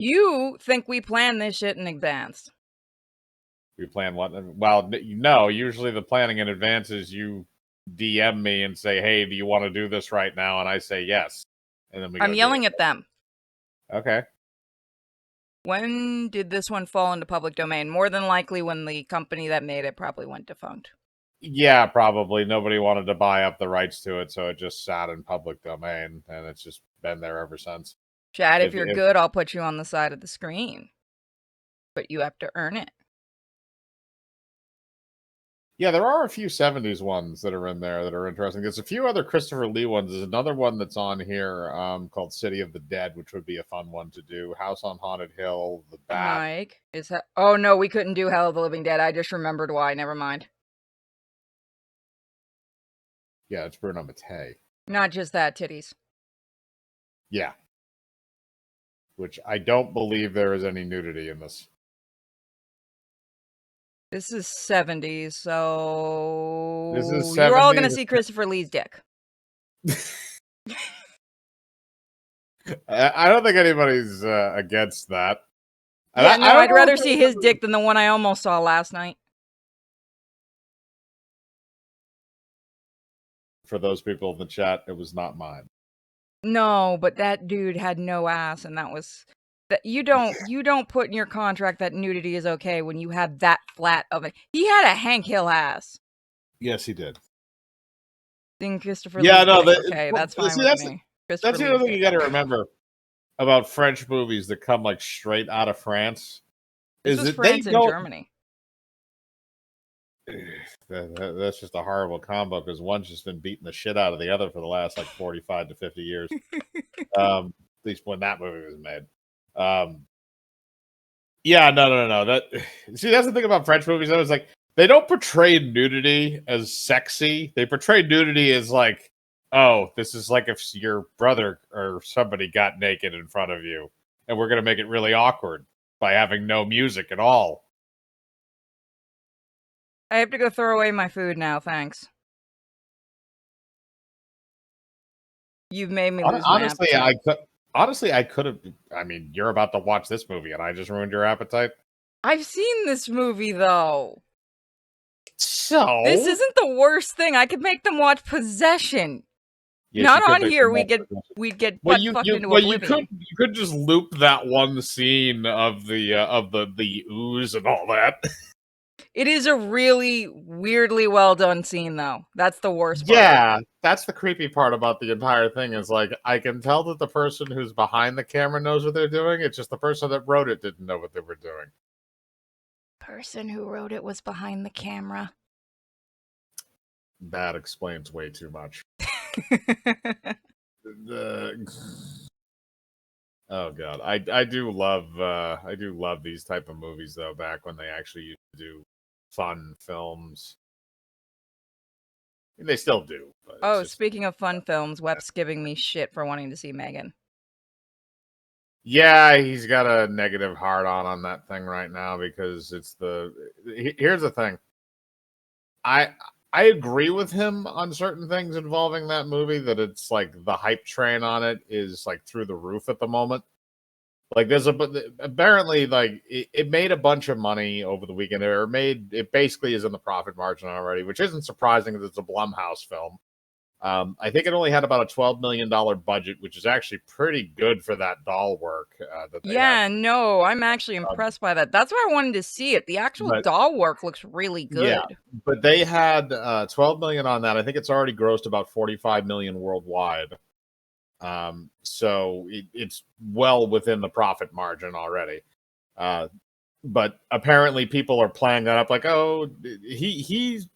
You think we plan this shit in advance. We plan what? Well, no, usually the planning in advance is you DM me and say, hey, do you want to do this right now? And I say yes. And then I'm yelling at them. Okay. When did this one fall into public domain? More than likely when the company that made it probably went defunct. Yeah, probably. Nobody wanted to buy up the rights to it, so it just sat in public domain, and it's just been there ever since. Chad, if you're good, I'll put you on the side of the screen. But you have to earn it. Yeah, there are a few 70s ones that are in there that are interesting. There's a few other Christopher Lee ones. There's another one that's on here called City of the Dead, which would be a fun one to do. House on Haunted Hill, The Bat. Mike, is that... Oh, no, we couldn't do Hell of the Living Dead. I just remembered why. Never mind. Yeah, it's Bruno Mattei. Not just that, titties. Yeah. Which I don't believe there is any nudity in this. This is 70s, so... This is 70s. You're all going to see Christopher Lee's dick. I don't think anybody's against that. Yeah, no, I'd rather see his dick than the one I almost saw last night. For those people in the chat, it was not mine. No, but that dude had no ass, and that was... That you don't put in your contract that nudity is okay when you have that flat of it. He had a Hank Hill ass. Yes, he did. Then Christopher Yeah, Lee's no, okay, that's fine with me. That's the other thing you got to remember about French movies that come like straight out of France. This was France and Germany. That's just a horrible combo because one's just been beating the shit out of the other for the last like 45 to 50 years. At least when that movie was made. Yeah, no. That's the thing about French movies. I was like, they don't portray nudity as sexy. They portray nudity as like, oh, this is like if your brother or somebody got naked in front of you, and we're gonna make it really awkward by having no music at all. I have to go throw away my food now. Thanks. You've made me lose my appetite. Honestly, I could have. I mean, you're about to watch this movie, and I just ruined your appetite. I've seen this movie, though. So this isn't the worst thing. I could make them watch Possession. Yes, not on here. We'd get butt fucked into oblivion. You could just loop that one scene of the ooze and all that. It is a really weirdly well done scene, though. That's the worst part. Yeah, that's the creepy part about the entire thing is, like, I can tell that the person who's behind the camera knows what they're doing. It's just the person that wrote it didn't know what they were doing. Person who wrote it was behind the camera. That explains way too much. Oh god, I do love these type of movies though. Back when they actually used to do fun films, they still do. Oh, speaking of fun films, Web's giving me shit for wanting to see Megan. Yeah, he's got a negative hard-on that thing right now because it's the. Here's the thing. I agree with him on certain things involving that movie, that it's like the hype train on it is like through the roof at the moment. Like apparently like it made a bunch of money over the weekend. It basically is in the profit margin already, which isn't surprising because it's a Blumhouse film. I think it only had about a $12 million budget, which is actually pretty good for that doll work. No, I'm actually impressed by that. That's why I wanted to see it. The actual doll work looks really good. Yeah, but they had $12 million on that. I think it's already grossed about $45 million worldwide. So it's well within the profit margin already. But apparently people are playing that up like, oh, he's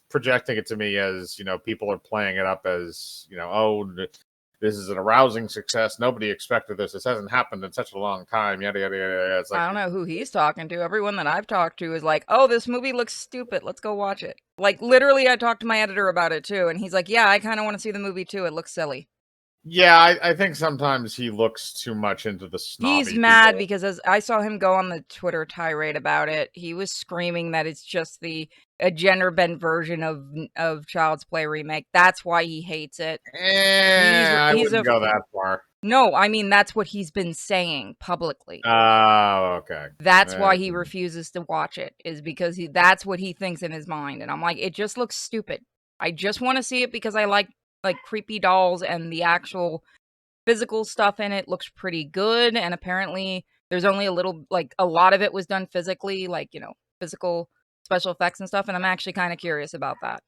projecting it to me as, you know, people are playing it up as, you know, oh, this is an arousing success. Nobody expected this. This hasn't happened in such a long time. Yada, yada, yada. It's like, I don't know who he's talking to. Everyone that I've talked to is like, oh, this movie looks stupid. Let's go watch it. Like, literally, I talked to my editor about it, too. And he's like, yeah, I kind of want to see the movie, too. It looks silly. Yeah, I think sometimes he looks too much into the snobby. He's mad because as I saw him go on the Twitter tirade about it, he was screaming that it's just a gender bent version of Child's Play remake. That's why he hates it. I wouldn't go that far. No, I mean, that's what he's been saying publicly. Oh, okay. That's why he refuses to watch it, is because that's what he thinks in his mind, and I'm like, "It just looks stupid. I just wanna see it because I like, creepy dolls, and the actual physical stuff in it looks pretty good, and apparently there's only a lot of it was done physically, physical special effects and stuff, and I'm actually kinda curious about that.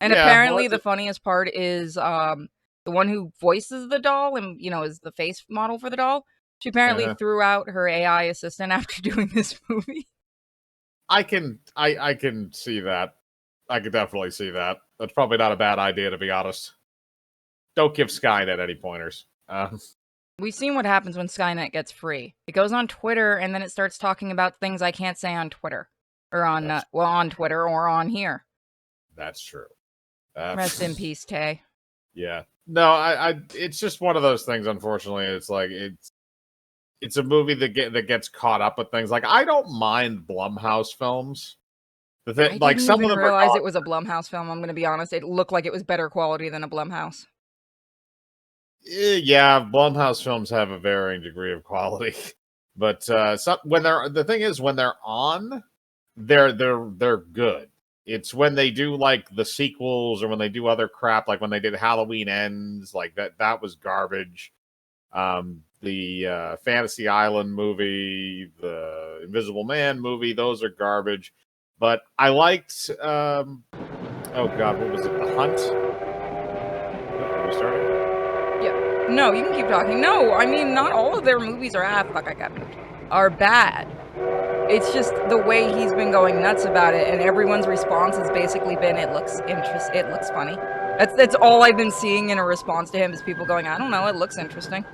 And Yeah, well, apparently the funniest part is, the one who voices the doll and, is the face model for the doll, she apparently uh threw out her AI assistant after doing this movie. I can see that. I could definitely see that. That's probably not a bad idea, to be honest. Don't give Skynet any pointers. We've seen what happens when Skynet gets free. It goes on Twitter, and then it starts talking about things I can't say on Twitter. Or on, That's on Twitter or on here. that's true. Rest in peace, Tay. Yeah. No, it's just one of those things. Unfortunately, it's like it's a movie that gets caught up with things. Like, I don't mind Blumhouse films. I Like, didn't some of even them are realize it was a Blumhouse film, I'm gonna be honest. It looked like it was better quality than a Blumhouse. yeah, Blumhouse films have a varying degree of quality, but when they're on, they're good. It's when they do like the sequels or when they do other crap, like when they did Halloween Ends, like that was garbage. The Fantasy Island movie, the Invisible Man movie, those are garbage. But I liked oh god, what was it? The Hunt? Oh, are we starting? Yeah. No, you can keep talking. No, I mean, not all of their movies are bad. It's just the way he's been going nuts about it, and everyone's response has basically been, it looks funny. That's all I've been seeing in a response to him, is people going, I don't know, it looks interesting.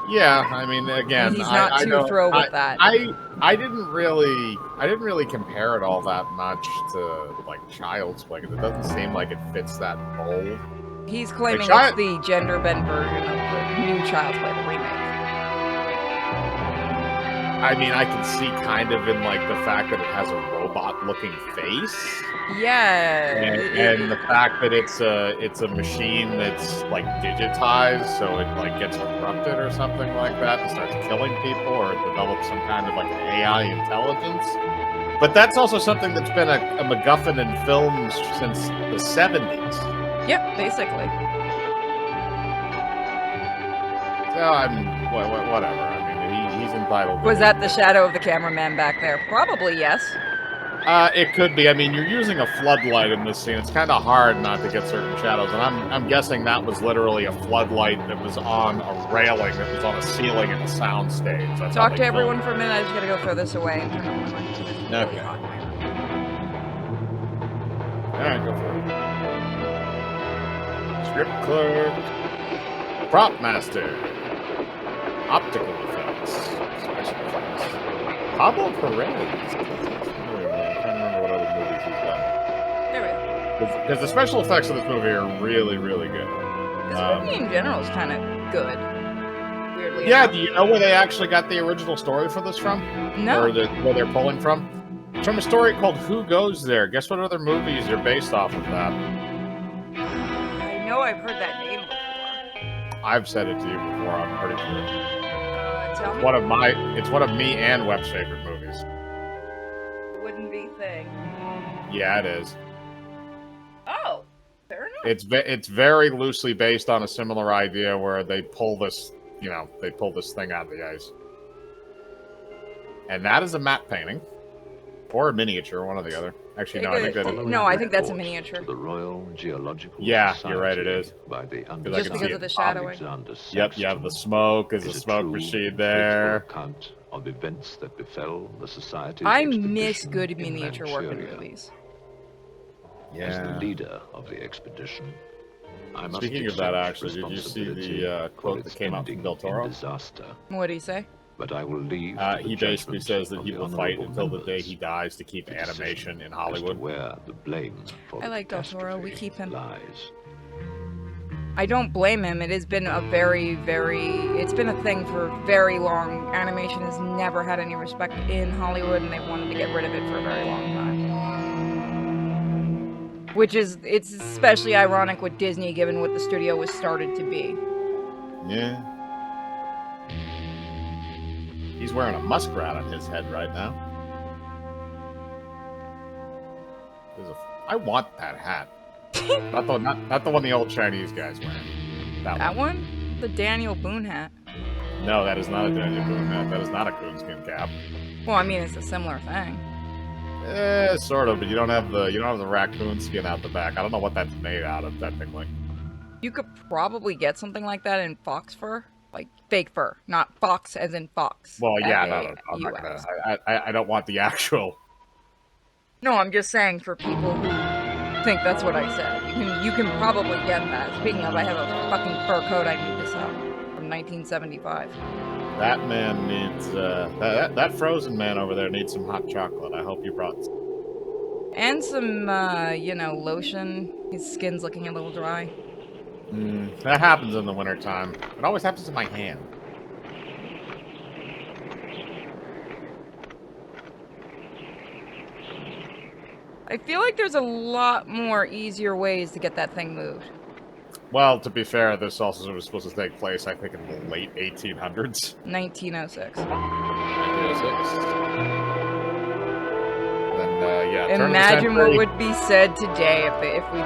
Yeah, I mean, And again, he's not I too don't, thrilled with that. I didn't really compare it all that much to like Child's Play, because it doesn't seem like it fits that mold. He's claiming Like, it's the gender bent version of the new Child's Play, the remake. I mean, I can see kind of in like the fact that it has a robot-looking face. Yeah. And the fact that it's a machine that's like digitized, so it like gets corrupted or something like that and starts killing people, or it develops some kind of like AI intelligence. But that's also something that's been a MacGuffin in films since the 70s. Yep, basically. So whatever. I mean, he's entitled. Was that the shadow of the cameraman back there? Probably yes. It could be. I mean, you're using a floodlight in this scene. It's kind of hard not to get certain shadows, and I'm guessing that was literally a floodlight that was on a railing that was on a ceiling in a sound stage. That's Talk to everyone for a minute. I just gotta go throw this away and turn on my light. Okay. All right, go for it. Script clerk, prop master, optical effects, special effects. Pablo Perez. I can't remember what other movies he's done. There we go. Because the special effects of this movie are really, really good. This movie in general is kind of good. Weirdly Yeah, enough. do you know where they actually got the original story for this from? No. Or where they're pulling from? It's from a story called Who Goes There? Guess what other movies are based off of that? I know I've heard that name before. I've said it to you before, I'm pretty sure. Tell me. It's one of me and Web's favorite movies. Wouldn't be thing. Yeah, it is. Oh, fair enough. It's very loosely based on a similar idea where they pull this thing out of the ice. And that is a matte painting. Or a miniature, one or the other. Actually, no, I think that is. No, I think that's a miniature. The Royal Geological Yeah, Society you're right, it is. By the Just because of the shadowing. Yep, you have the smoke. There's a smoke machine there. Account of events that befell the society. I miss good miniature work in movies. As the Yeah. leader of the expedition, I must Speaking of that, accept actually, did you see responsibility the for quote that its came out from ending Del in Toro? disaster, What do you say? but I will leave. He basically says that he will fight until the day he dies to keep animation in Hollywood. Where the blame for I like Del Toro. We catastrophe keep him. lies. I don't blame him. It has been a it's been a thing for very long. Animation has never had any respect in Hollywood, and they've wanted to get rid of it for a very long time. It's especially ironic with Disney, given what the studio was started to be. Yeah. He's wearing a muskrat on his head right now. I want that hat. not the one the old Chinese guy's wearing. That one? The Daniel Boone hat. No, that is not a Daniel Boone hat. That is not a coonskin cap. Well, I mean, it's a similar thing. Sort of, but you don't have the raccoon skin out the back. I don't know what that's made out of, technically. You could probably get something like that in fox fur. Like fake fur, not fox as in fox. Well, yeah, no, I'm not gonna. I don't want the actual. No, I'm just saying for people who think that's what I said. You can probably get that. Speaking of, I have a fucking fur coat I need to sell from 1975. That man needs that frozen man over there needs some hot chocolate. I hope you brought some. And some lotion. His skin's looking a little dry. That happens in the wintertime. It always happens in my hand. I feel like there's a lot more easier ways to get that thing moved. Well, to be fair, this also was supposed to take place, I think, in the late 1800s. 1906. 1906. Then, yeah. Imagine what would be said today if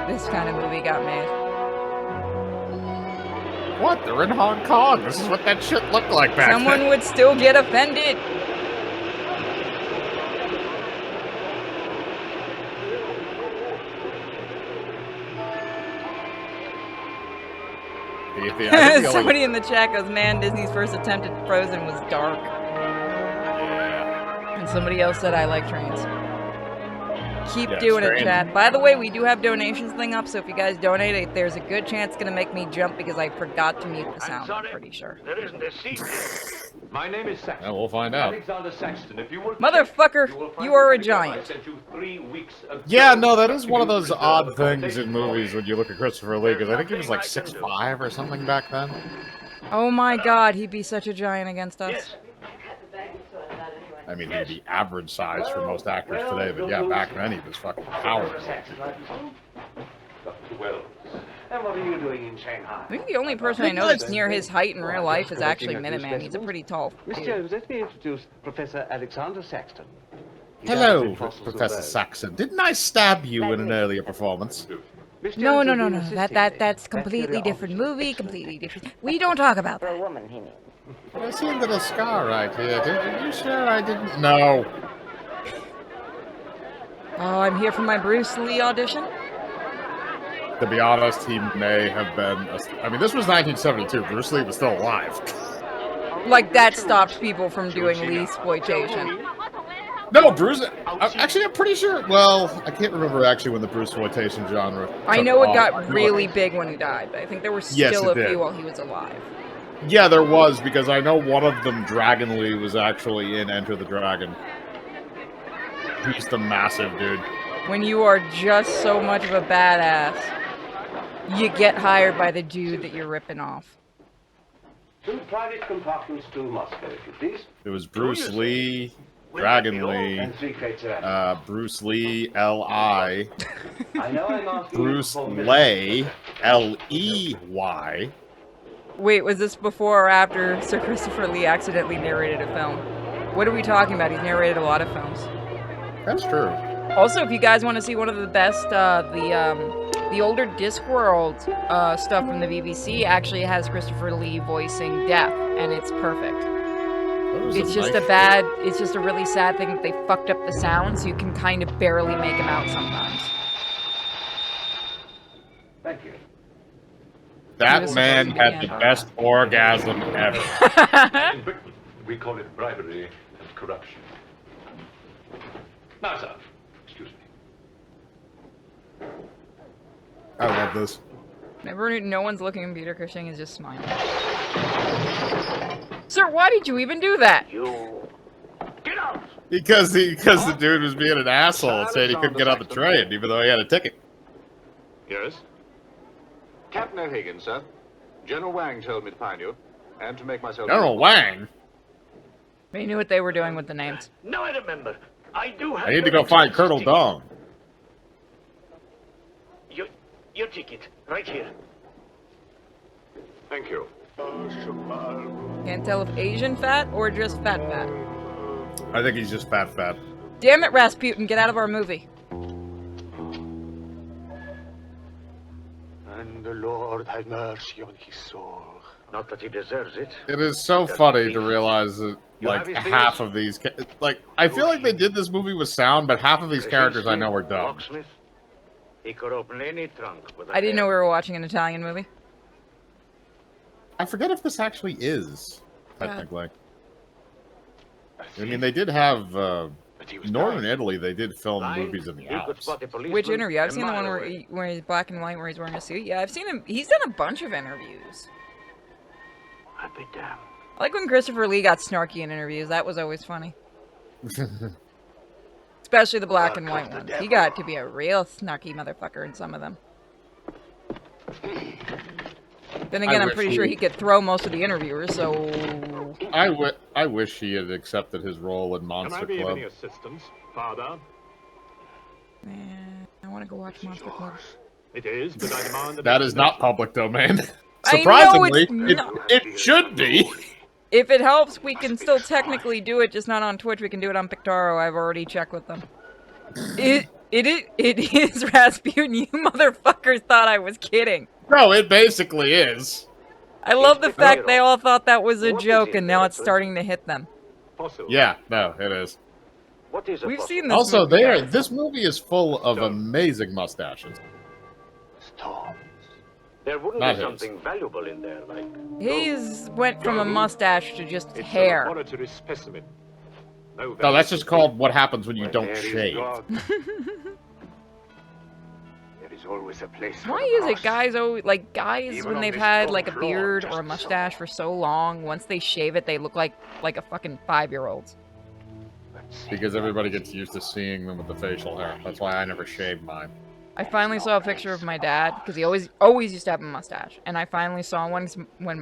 this kind of movie got made. What? They're in Hong Kong. This is what that shit looked like back then. Someone would still get offended. Somebody in the chat goes, man, Disney's first attempt at Frozen was dark. Yeah. And somebody else said, I like trains. Keep doing trains. it, chat. By the way, we do have donations thing up, so if you guys donate, there's a good chance it's going to make me jump because I forgot to mute the sound, I'm pretty sure. There isn't a seat here. My name is Saxton. Yeah, we'll find out. Alexander Saxton. If you will Motherfucker, you are a giant. I sent you 3 weeks ago. Yeah, no, that is one of those odd things in movies when you look at Christopher Lee, because I think he was like 6'5" or something back then. Oh my god, he'd be such a giant against us. Yes. I mean, he'd be average size for most actors today, but yeah, back then he was fucking powerful. Dr. Wells. And what are you doing in Shanghai? I think the only person I know that's near his height in real life is actually Minuteman. He's a pretty tall Miss dude. Jones, let me introduce Professor Alexander Saxton. Hello, Professor Saxon. Didn't I stab you in an earlier performance? No. That's completely different movie, completely different. We don't talk about For a that. woman, he means. I see a little scar right here. Are you sure I didn't? No. Oh, I'm here for my Bruce Lee audition. To be honest, he may have been. I mean, this was 1972. Bruce Lee was still alive. Like, that stopped people from doing Lee-sploitation. No, Bruce. Actually, I'm pretty sure. Well, I can't remember actually when the Bruce-sploitation genre. I took know it off. got really big when he died, but I think there were Yes, still it a few did. while he was alive. Yeah, there was, because I know one of them, Dragon Lee, was actually in Enter the Dragon. He's the massive dude. When you are just so much of a badass, you get hired by the dude that you're ripping off. 2 private compartments to Moscow, if you please. It was Bruce Lee, Dragon Lee, And 3 criteria. Bruce Lee, L.I., I know I'm asking Bruce you for Ley, L.E.Y. Wait, was this before or after Sir Christopher Lee accidentally narrated a film? What are we talking about? He's narrated a lot of films. That's true. Also, if you guys want to see one of the best, the older Discworld stuff from the BBC actually has Christopher Lee voicing Death, and it's perfect. It's just it's just a really sad thing that they fucked up the sound, so you can kind of barely make him out sometimes. Thank you. That man had the best orgasm ever. In Britain, we call it bribery and corruption. Now, sir, excuse me. I love this. Never, no one's looking at Peter Cushing is just smiling. Sir, why did you even do that? You get out! Because the dude was being an asshole and said he couldn't get on the train, even though he had a ticket. Yes? Captain O'Hagan, sir. General Wang told me to find you, and to make myself... General Wang? We knew what they were doing with the names. Now I remember. I do have I need to go find Colonel Dong. Your ticket, right here. Thank you. Can't tell if Asian fat or just fat. I think he's just fat. Damn it, Rasputin, get out of our movie. And the Lord had mercy on his soul. Not that he deserves it. It is so funny to realize that, You like, have his half fingers? of these... Like, I feel like they did this movie with sound, but half of these characters I know are dumb. Locksmith. He could open any trunk with a I didn't know we hair. were watching an Italian movie. I forget if this actually is, Yeah. technically. I mean, they did have... But he was Northern dying. Italy, they did film Blind, movies in the he could Alps. spot a policeman Which interview? I've a seen the one mile where, away. where he's black and white, where he's wearing a suit. Yeah, I've seen him. He's done a bunch of interviews. I'll be damned. I like when Christopher Lee got snarky in interviews. That was always funny. Especially the black and white ones. He got to be a real snarky motherfucker in some of them. Then again, I'm wish pretty he- sure he could throw most of the interviewers, so... I wish he had accepted his role in Can Monster I be of Club. any assistance, Father? Man, I want to go watch Monster Club. It is, but I demand That is not public domain. I know Surprisingly, it's not. it should be. If it helps, we can still technically do it, just not on Twitch. We can do it on Pictaro. I've already checked with them. It is Rasputin. You motherfuckers thought I was kidding. No, it basically is. I love the fact Pictaro. they all thought that was a What is joke, it, and now it's Richard? starting to hit them. Fossil. Yeah, no, it is. What is a We've fossil? seen this Also, movie, guys. this movie is full of amazing mustaches. Storms. There wouldn't Not be his. something valuable in there, like... His went from a mustache to just It's a hair. laboratory specimen. No, that's just called what happens when you don't There is shave. God. There is always a place for Why the is it cross. guys always like guys Even when on they've this had stone like a floor, beard or just a mustache for so long, once they shave it, they look like a fucking 5-year-old. Because everybody gets used to seeing them with the facial hair. That's why I never shaved mine. I finally saw a picture of my dad because he always used to have a mustache, and I finally saw one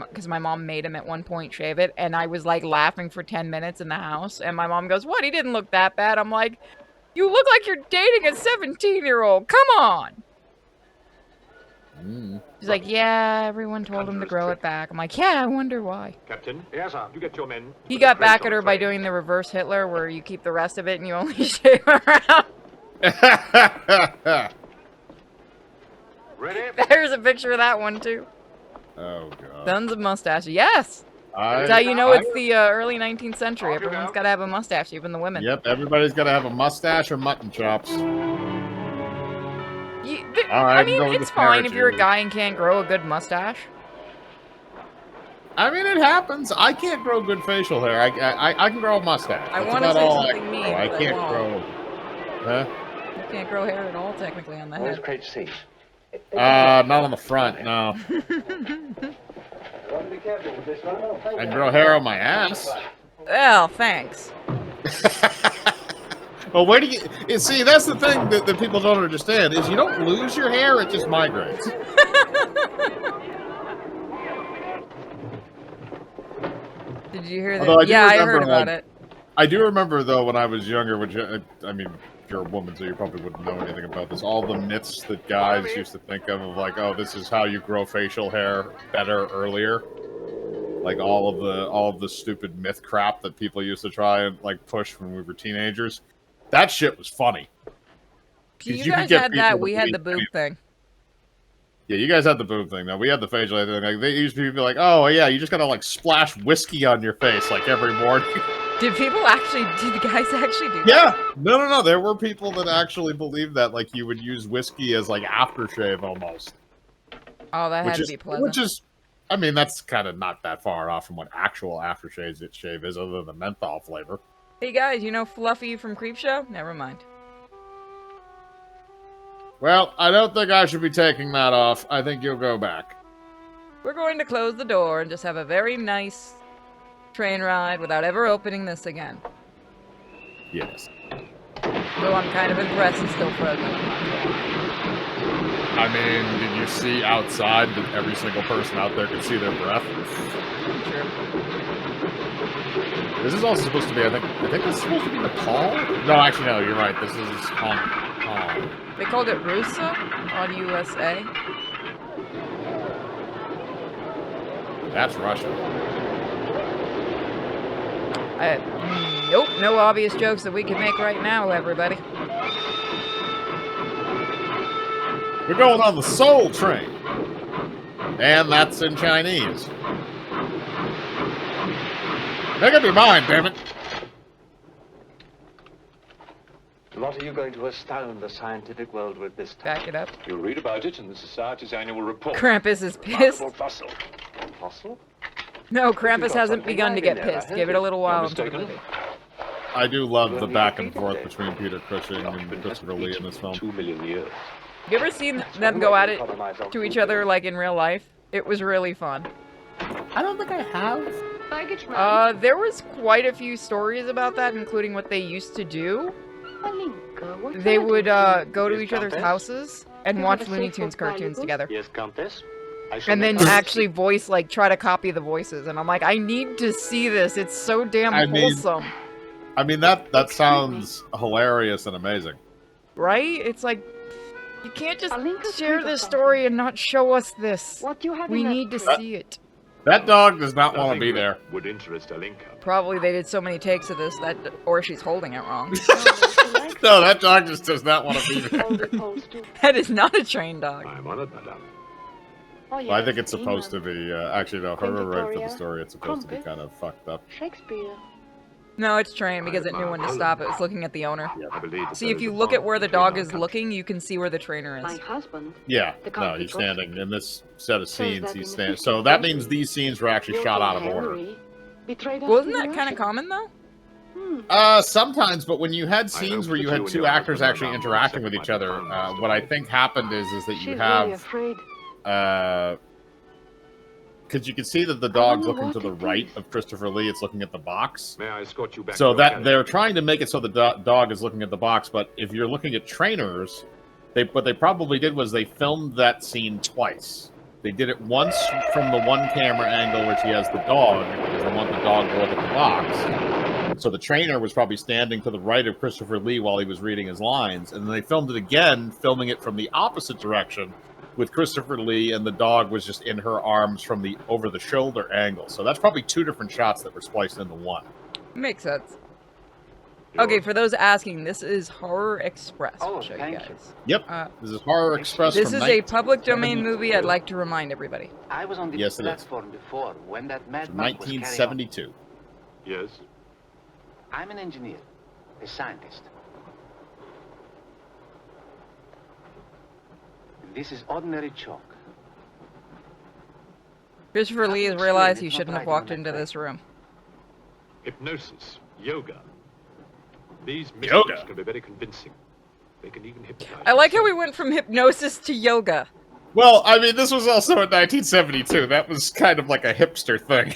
because my mom made him at one point shave it, and I was like laughing for 10 minutes in the house, and my mom goes, "What? He didn't look that bad." I'm like, "You look like you're dating a 17-year-old. Come on." She's like, "Yeah, everyone told him to grow it back." I'm like, "Yeah, I wonder why." Captain, Yes, sir. you get your men. He Put got the back plates at on her by train. doing the reverse Hitler, where you keep the rest of it and you only shave around. Ready? There's a picture of that one too. Oh god. Tons of mustaches. Yes, I- that's how you know I- it's the early 19th century. Off you Everyone's go. got to have a mustache, even the women. Yep, everybody's got to have a mustache or mutton chops. I I'm mean, going to it's fine if you're a disparage you. guy and can't grow a good mustache. I mean, it happens. I can't grow good facial hair. I can grow a mustache. I That's wanna about say all something can mean, grow. I but I can't won't. grow. Huh? You can't grow hair at all, technically, on the Always head. great to see. Not on the front. No. Be careful with this one. I can grow hair on my ass. Well, thanks. Well, where do you see? That's the thing that people don't understand is you don't lose your hair; it just migrates. Did you hear that? Although I do Yeah, I remember, heard about like, it. I do remember though when I was younger, which I mean, you're a woman, so you probably wouldn't know anything about this. All the myths that guys used to think of like, oh, this is how you grow facial hair better earlier. Like all of the stupid myth crap that people used to try and like push when we were teenagers. That shit was funny. See, 'Cause you you could guys get had people that. to We had the believe boob thing. Yeah, you guys had the boob thing though. We had the facial hair thing. Like, they used to be like, oh yeah, you just gotta like splash whiskey on your face like every morning. Did the guys actually do that? Yeah, no. There were people that actually believed that, like you would use whiskey as like aftershave almost. Oh, that had Which to is, be pleasant. which is, I mean, that's kind of not that far off from what actual aftershave is, other than menthol flavor. Hey guys, you know Fluffy from Creepshow? Never mind. Well, I don't think I should be taking that off. I think you'll go back. We're going to close the door and just have a very nice train ride without ever opening this again. Yes. Though I'm kind of impressed it's still frozen. I mean, did you see outside that every single person out there could see their breath? True. This is also supposed to be, I think this is supposed to be Nepal? No, actually, no, you're right. This is Hong Kong. They called it Rusa on USA. That's Russia. Nope, no obvious jokes that we can make right now, everybody. We're going on the Soul Train. And that's in Chinese. Make up your mind, damn it. What are you going to astound the scientific world with this time? Back it up. You'll read about it in the Society's annual report. Krampus is pissed. Remarkable fossil. Fossil? No, You've Krampus got hasn't something begun to right get in there, pissed. haven't Give it a you? little while Not into the mistaken. movie. I do love the back and forth between Peter Cushing and Christopher Lee in this film. 2 million years. You ever seen them go at it to each other, like, in real life? It was really fun. I don't think I have. Baggage man. There was quite a few stories about that, including what they used to do. Alinka, what They can I would, do for you? go to Yes, each other's Countess? houses and You watch have a Looney safe Tunes for cartoons valuables? together. Yes, Countess. I shall And then make a actually voice, like, try to copy the voices. And I'm like, I need to see this. It's so damn I mean- wholesome. I mean, that sounds hilarious and amazing. Right? It's like, you can't just Alinka's share kind of this something. story and not show us this. What you have We in that need to crate? see it. That dog does not want to be Nothing there. Would interest Alinka. Probably they did so many takes of this that, or she's holding it wrong. No, that dog just does not want to be there. All opposed to- That is not a trained dog. I'm honored, madame. Oh, Well, I think yes, it's supposed to England. be, actually, no, Queen her right for the Victoria, story, it's supposed to be Crumpet. kind of fucked up. Shakespeare. No, it's trained because it knew when to stop. It was looking at the owner. I believe that See, there if is you a look at bond where the between dog our is countries. looking, you can see where the trainer My is. husband. Yeah, The no, country he's got it. standing in this set of Says scenes. that He's in the standing. 15th So that century, means these scenes were actually your shot King out of order. Henry betrayed us Wasn't to that kind of Russia. common though? Sometimes, but when you had sines where you had two actors actually interacting with each other, what I think happened is that She's you really have, afraid. because you can see that the dog's looking to the right of Christopher Lee. It's looking at the box. May I escort you back So to that your they're carriage? trying to make it so the dog is looking at the box. But if you're looking at trainers, what they probably did was they filmed that scene twice. They did it once from the one camera angle where she has the dog, because they want the dog to look at the box. So the trainer was probably standing to the right of Christopher Lee while he was reading his lines, and then they filmed it again, filming it from the opposite direction, with Christopher Lee, and the dog was just in her arms from the over-the-shoulder angle. So that's probably two different shots that were spliced into one. Makes sense. You're- Okay, for those asking, this is Horror Express. Oh, I'll show you thank guys. Yep, this is Horror Express. This from is a public domain 1972. movie. I'd like to remind everybody. I was on the Yes, it is. platform before when that From madman was carrying on. 1972. Yes. I'm an engineer, a scientist. And this is ordinary chalk. Christopher Lee has Explain realized it, he not shouldn't have writing on walked that into plate. this room. Hypnosis, yoga. These Yoga? mysteries can be very convincing. They can even hypnotize. I like how we themselves. went from hypnosis to yoga. Well, I mean, this was also in 1972. That was kind of like a hipster thing.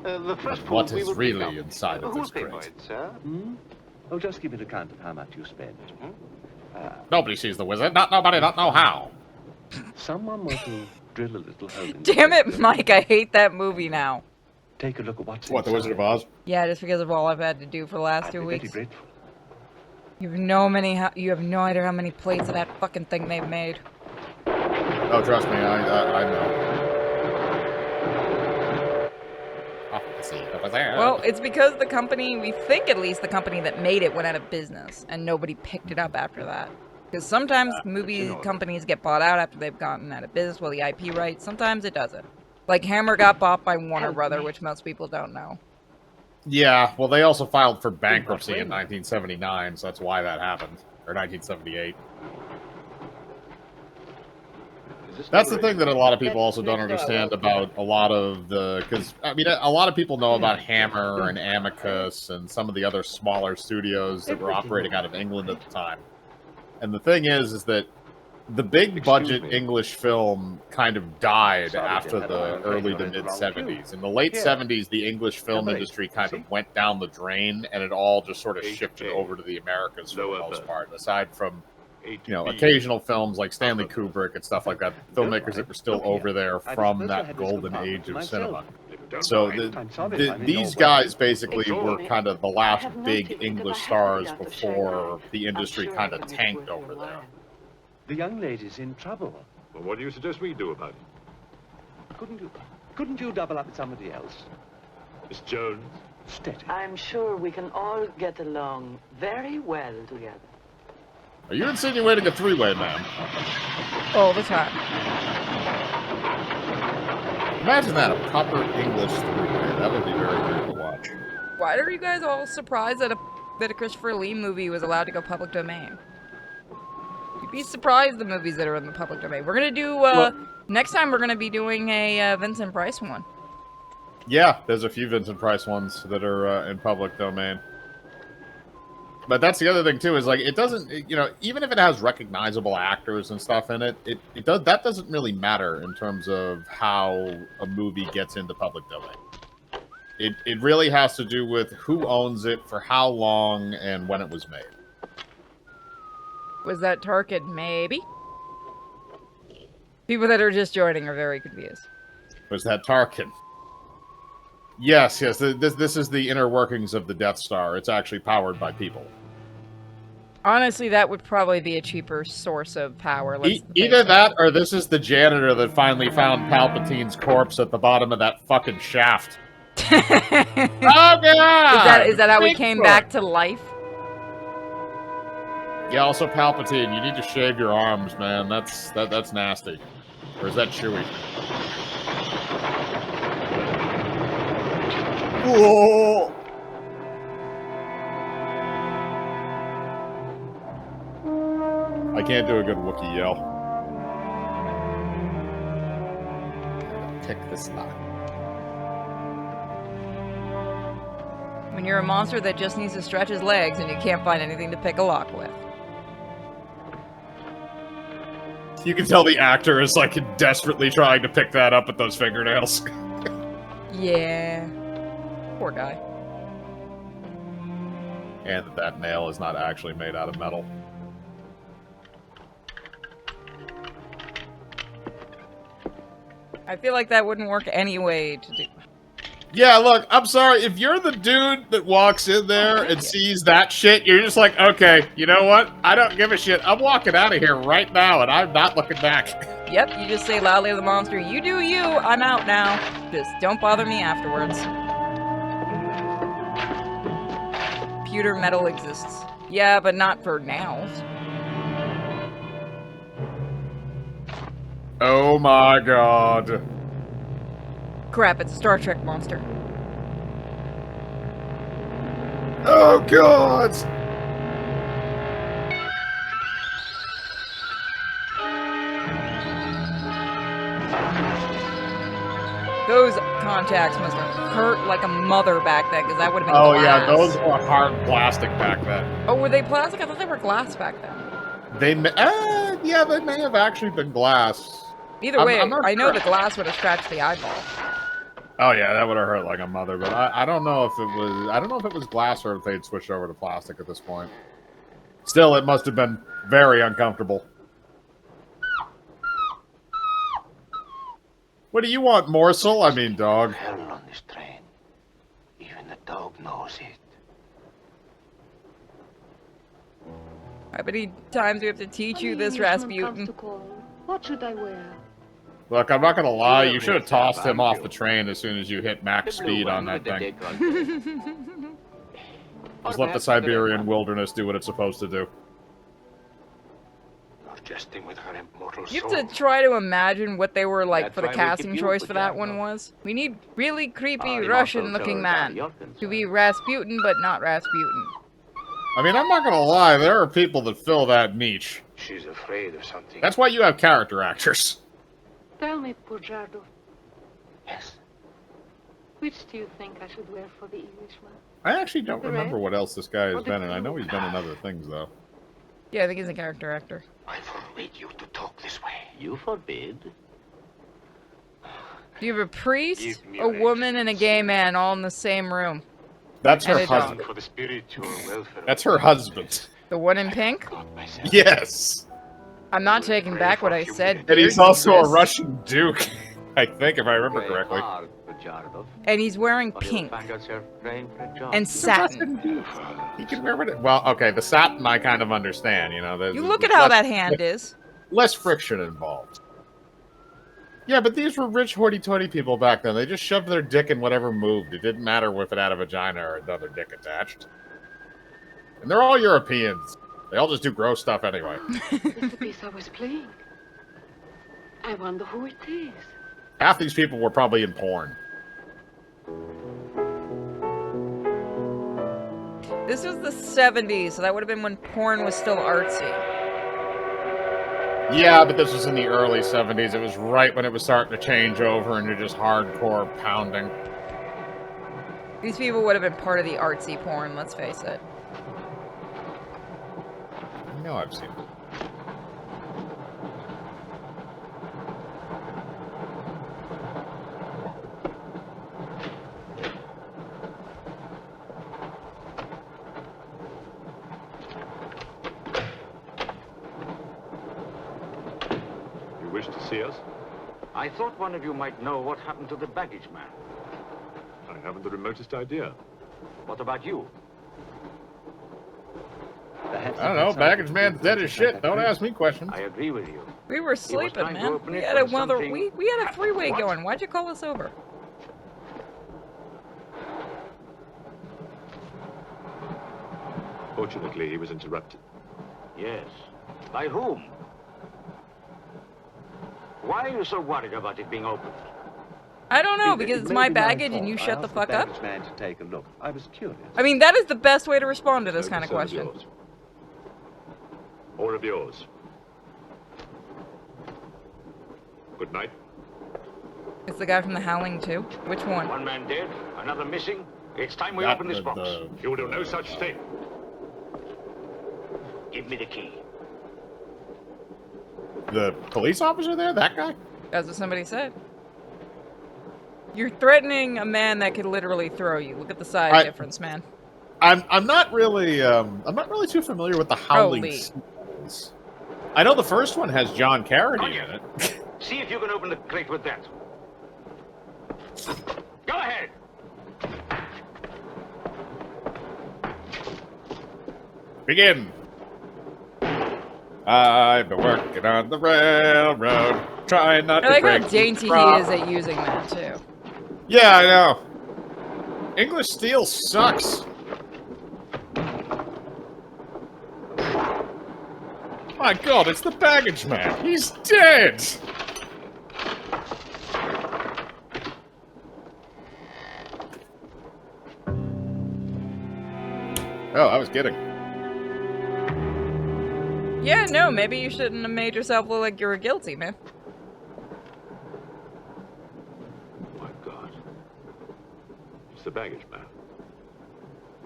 The first What food we is will really pick up. inside of Who'll this pay for crate? it, sir? Oh, just give me an account of how much you spent. Nobody sees the wizard. Not nobody. Don't know how. Someone were to drill a little hole in Damn the it, crate. Mike, I hate that movie now. Take a look at what's What, the Wizard of inside. Oz? Yeah, just because of all I've had to do for the last I'd 2 be very weeks. grateful. You have no idea how many plates of that fucking thing they've made. Oh, trust me, I know. Oh, let's see. Over there. Well, it's because the company, we think at least the company that made it went out of business, and nobody picked it up after that. Because sometimes movie companies get bought out after they've gotten out of business, well, the IP rights, sometimes it doesn't. Like Hammer got bought by Warner Brother, which most people don't know. Yeah, well, they also filed for bankruptcy in 1979, so that's why that happened. Or 1978. That's the thing that a lot of people also don't understand about a lot of the... Because, I mean, a lot of people know about Hammer and Amicus and some of the other smaller studios that were operating out of England at the time. And the thing is that the big budget English film kind of died after the early to mid 70s. In the late 70s, the English film industry kind of went down the drain, and it all just sort of shifted over to the Americas for the most part. Aside from, you know, occasional films like Stanley Kubrick and stuff like that, filmmakers that were still over there from that golden age of cinema. So these guys basically were kind of the last big English stars before the industry kind of tanked over there. The young lady's in trouble. Well, what do you suggest we do about it? Couldn't you double up with somebody else? Miss Jones. Steady. I'm sure we can all get along very well together. Are you insinuating a three-way, ma'am? All the time. Imagine that, a proper English three-way. That would be very weird to watch. Why are you guys all surprised that a Christopher Lee movie was allowed to go public domain? You'd be surprised the movies that are in the public domain. We're gonna do next time. We're gonna be doing a Vincent Price one. Yeah, there's a few Vincent Price ones that are in public domain. But that's the other thing too, is like it doesn't, even if it has recognizable actors and stuff in it, that doesn't really matter in terms of how a movie gets into public domain. It really has to do with who owns it, for how long, and when it was made. Was that Tarkin? Maybe. People that are just joining are very confused. Was that Tarkin? Yes. This is the inner workings of the Death Star. It's actually powered by people. Honestly, that would probably be a cheaper source of power. Either that, or this is the janitor that finally found Palpatine's corpse at the bottom of that fucking shaft. Oh God! Is that how we came back to life? Yeah. Also, Palpatine, you need to shave your arms, man. That's nasty. Or is that Chewie? Whoa! I can't do a good Wookiee yell. Pick this lock. When you're a monster that just needs to stretch his legs and you can't find anything to pick a lock with. You can tell the actor is like desperately trying to pick that up with those fingernails. Yeah. Poor guy. And that nail is not actually made out of metal. I feel like that wouldn't work anyway to do. Yeah, look, I'm sorry. If you're the dude that walks in there and sees that shit, you're just like, okay, you know what? I don't give a shit. I'm walking out of here right now, and I'm not looking back. Yep, you just say loudly to the monster, you do you, I'm out now. Just don't bother me afterwards. Pewter metal exists. Yeah, but not for nails. Oh my god. Crap, it's a Star Trek monster. Oh god! Those contacts must have hurt like a mother back then, because that would have been glass. Yeah, those were hard plastic back then. Oh, were they plastic? I thought they were glass back then. They may have actually been glass. Either way, I'm not I know sure. the glass would have scratched the eyeball. Oh yeah, that would have hurt like a mother, but I don't know if it was. I don't know if it was glass or if they'd switched over to plastic at this point. Still, it must have been very uncomfortable. What do you want, morsel? I mean, dog. Hell on this train. Even the dog knows it. How many times do we have to teach you this, Rasputin? What should I wear? Look, I'm not gonna lie. You should have tossed him off the train as soon as you hit max speed on that thing. Just let the Siberian wilderness do what it's supposed to do. You're jesting with her immortal You soul. have to try to imagine what they were like That's for the why we casting keep you choice with for that Jack, one though. was. We need really creepy Our Russian-looking immortal man souls are to be Rasputin, but not Rasputin. I mean, I'm not gonna lie. There are people that fill that niche. She's afraid of something. That's why you have character actors. Tell me, Pujardo, Yes. which do you think I should wear for the Englishman? I actually don't The remember red? what else this guy has Or the been in. I know blue? he's been in other things though. Yeah, I think he's a character actor. I forbid you to talk this way. You forbid? Do you have a priest, Give me a your woman, and a gay man all in the same room? That's And her a dog. husband. For the spiritual welfare. That's her husband. The one in pink? God myself. Yes. I'm not taking back what I said. And he's dear also a Jesus. Russian duke. I think, if I remember Pray correctly. hard, Pujardo, And he's wearing or you'll pink find yourself praying for a job. and satin. He can wear it. Well, okay, the satin I kind of understand. You know, You look at how that hand is. less friction involved. Yeah, but these were rich hoity-toity people back then. They just shoved their dick in whatever moved. It didn't matter if it had a vagina or another dick attached. And they're all Europeans. They all just do gross stuff anyway. It's the piece I was playing. I wonder who it is. Half these people were probably in porn. This was the 70s, so that would have been when porn was still artsy. Yeah, but this was in the early 70s. It was right when it was starting to change over into just hardcore pounding. These people would have been part of the artsy porn, let's face it. No, I've seen it. You wish to see us? I thought one of you might know what happened to the baggage man. I haven't the remotest idea. What about you? I don't know. Baggage man's dead as shit. Don't ask me questions. I agree with you. We were sleeping, trying to man. open We it had a when something- we had a three-way What? going. Why'd you call us over? Fortunately, he was interrupted. Yes. By whom? Why are you so worried about it being opened? I don't know, It because it's may my be baggage and fault. you I shut the asked fuck up. baggage man to take a look. I was curious. I mean, that is the best way to respond to this No kind of concern question. yours. Or of yours. Good night. It's the guy from The Howling too. Which one? One man dead, another missing. It's time we That- open this box. You will do no such thing. Give me the key. The police officer there? That guy? That's what somebody said. You're threatening a man that could literally throw you. Look at the size difference, man. I'm not really too familiar with the Howling Holy. sequels. I know the first one has John Carradine in it. See if you can open the crate with that. Go ahead. Begin. I've been working on the railroad, trying not I to like break how the dainty he straw. is at using that too. Yeah, I know. English steel sucks. My God, it's the baggage man. He's dead. Oh, I was kidding. Yeah, no, maybe you shouldn't have made yourself look like you were guilty, man. My God. It's the baggage man.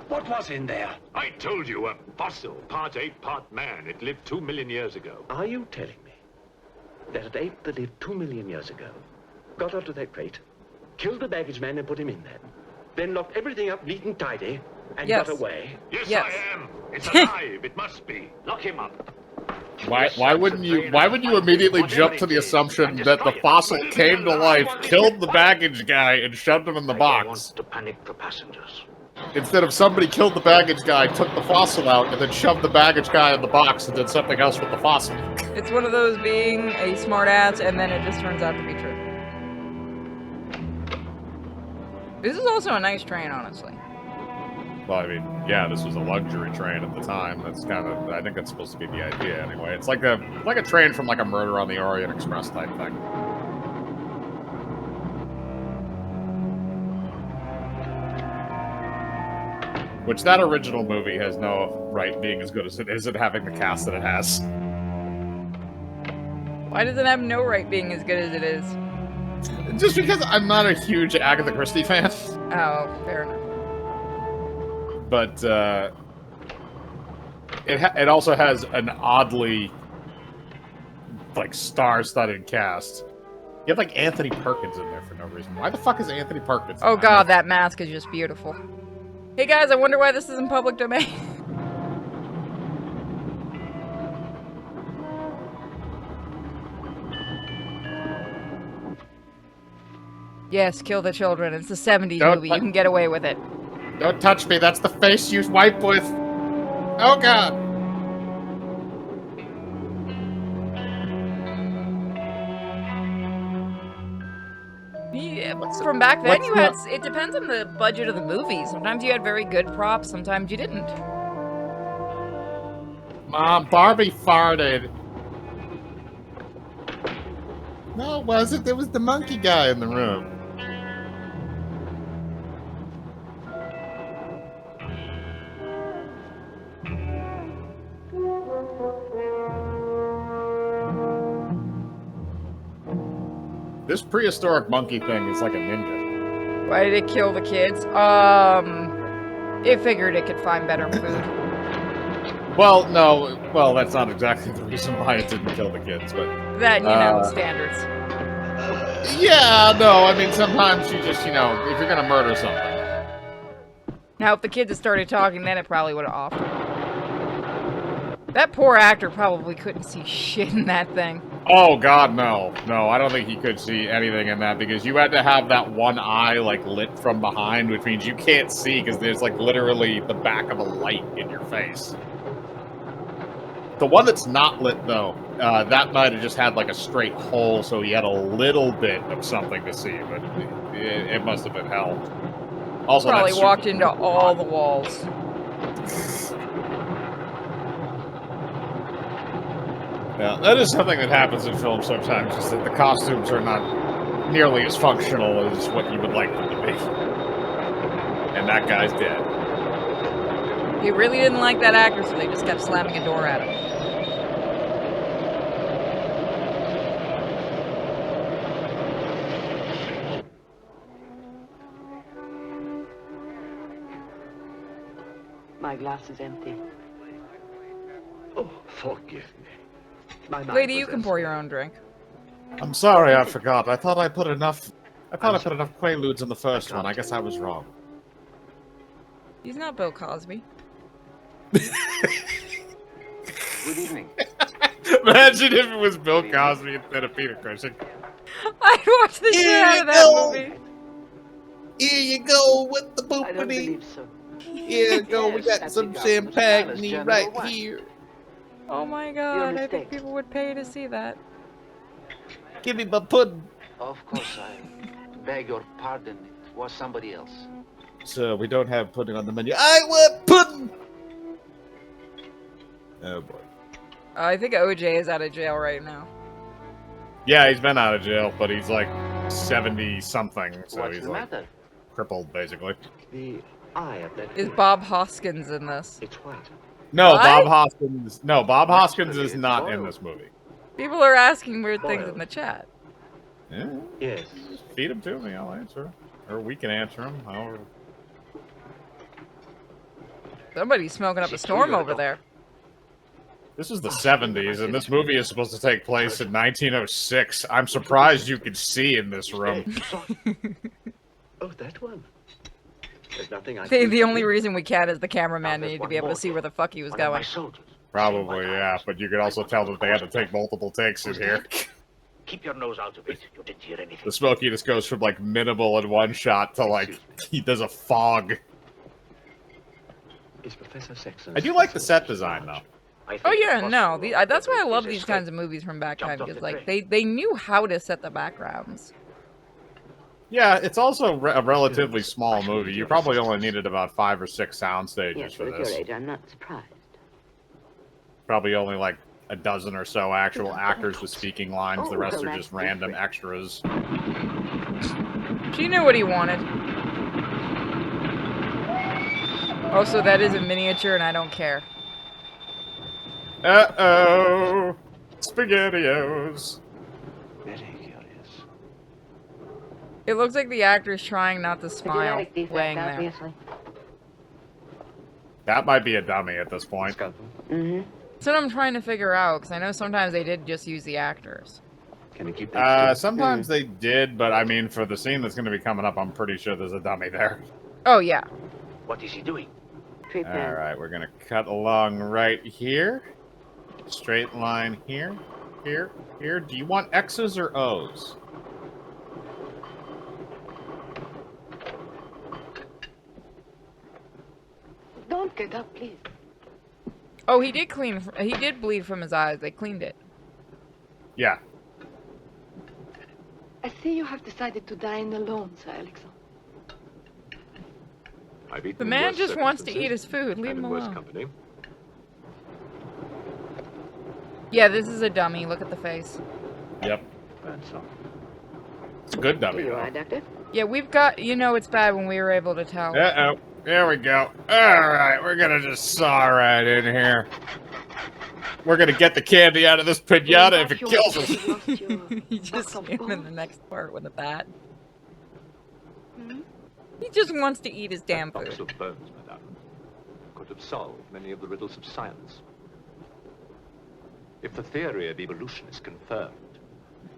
What was in there? I told you, a fossil, part ape, part man. It lived 2 million years ago. Are you telling me that an ape that lived 2 million years ago got onto that crate, killed the baggage man and put him in there, then locked everything up neat and tidy, and Yes. got away? Yes, Yes. I am. It's alive. It must be. Lock him up. Why wouldn't you immediately jump to the assumption that the fossil came to life, killed the baggage guy, and shoved him in the I don't want box? to panic the passengers. Instead of somebody killed the baggage guy, took the fossil out, and then shoved the baggage guy in the box and did something else with the fossil. It's one of those being a smartass and then it just turns out to be true. This is also a nice train, honestly. Well, I mean, yeah, this was a luxury train at the time. That's kind of, I think that's supposed to be the idea anyway. It's like a train from like a Murder on the Orient Express type thing. Which that original movie has no right being as good as it is at having the cast that it has. Why does it have no right being as good as it is? Just because I'm not a huge Agatha Christie fan. Oh, fair enough. But it also has an oddly like star-studded cast. You have like Anthony Perkins in there for no reason. Why the fuck is Anthony Perkins? Oh in god, that mask is just beautiful. Hey guys, I wonder why this isn't public domain. Yes, kill the children. It's a 70s Don't movie. You can get away with it. Don't touch me. That's the face you wipe with. Oh god. from back then, you had. It depends on the budget of the movie. Sometimes you had very good props. Sometimes you didn't. Mom, Barbie farted. No, it wasn't. It was the monkey guy in the room. This prehistoric monkey thing is like a ninja. Why did it kill the kids? It figured it could find better food. Well, no. Well, that's not exactly the reason why it didn't kill the kids, but... That, you know, standards. Yeah, no, I mean, sometimes you just, you know, if you're gonna murder something. Now, if the kids had started talking, then it probably would have offered. That poor actor probably couldn't see shit in that thing. Oh, God, no. No, I don't think he could see anything in that, because you had to have that one eye, like, lit from behind, which means you can't see, because there's, like, literally the back of a light in your face. The one that's not lit, though, that might have just had, like, a straight hole, so he had a little bit of something to see, but it must have been hell. Also, probably walked into all the walls. Yeah, that is something that happens in films sometimes, is that the costumes are not nearly as functional as what you would like them to be. And that guy's dead. He really didn't like that actor, so they just kept slamming a door at him. My glass is empty. Oh, forgive me. My mind Lady, you was can pour elsewhere. your own drink. I'm sorry, I forgot. I thought I put enough Quaaludes in the first one. I guess I was wrong. He's not Bill Cosby. Good evening. Imagine if it was Bill Cosby instead of Peter Cushing. I'd watch the shit out of that movie. Here you go with the I don't boopity. believe so. Here you go, we got some champagne right here. Oh my god, I think people would pay to see that. Give me my pudding. Of course, I beg your pardon. It was somebody else. So we don't have pudding on the menu. I want pudding! Oh boy. I think OJ is out of jail right now. Yeah, he's been out of jail, but he's like 70-something, so What's he's the like matter? crippled, basically. The eye of that Is fish. Bob Hoskins in this? It's white. No, What? Bob Hoskins. No, Bob Hoskins is not in this movie. People are asking weird things in the chat. Yeah, Yes. just feed them to me. I'll answer, or we can answer them. However. Somebody's smoking up a storm over there. This is the 70s, and this movie is supposed to take place in 1906. I'm surprised you could see in this room. Oh, that one. There's nothing I The only reason we can is the cameraman needed to be able to see where the fuck he was One of my going. soldiers. Probably, yeah, but you could also tell that they had to take multiple takes in here. Keep your nose out of it. You didn't hear anything. The Smokey just goes from, like, minimal in one shot to, like, there's a fog. Is Professor Saxon. I do like the set design, though. Oh yeah, no, that's why I love these kinds of movies from back then, because like they knew how to set the backgrounds. Yeah, it's also a relatively small movie. You probably only needed about 5 or 6 sound stages Yes, for at your this. age, I'm not surprised. Probably only like a dozen or so actual actors with speaking lines. The rest are just random extras. She knew what he wanted. Also, that is a miniature, and I don't care. Uh-oh! SpaghettiOs! Very curious. It looks like the actor's trying not to smile, Genetic defect, laying there. obviously. That might be a dummy at this point. Mm-hmm. That's what I'm trying to figure out, because I know sometimes they did just use the actors. Can you keep that? Sometimes they did, but I mean, for the scene that's going to be coming up, I'm pretty sure there's a dummy there. Oh, yeah. What is he doing? Alright, we're going to cut along right here. Straight line here, here, here. Do you want X's or O's? Don't get up, please. Oh, he did bleed from his eyes. They cleaned it. Yeah. I see see you have decided to dine alone, Sir Alexander. I've eaten The in man worse just wants to eat circumstances his food. Leave and him in worse alone. company. Yeah, this is a dummy. Look at the face. Yep. That's all. It's a good dummy, You though. are, Doctor? Yeah, we've got... You know it's bad when we were able to tell. Uh-oh. There we go. Alright, we're gonna just saw right in here. We're gonna get the candy out of this pinata if it kills us. You just see him in the next part with a bat. Hmm? He just wants to eat his damn That box food. of bones, madame, could have solved many of the riddles of science. If the theory of evolution is confirmed,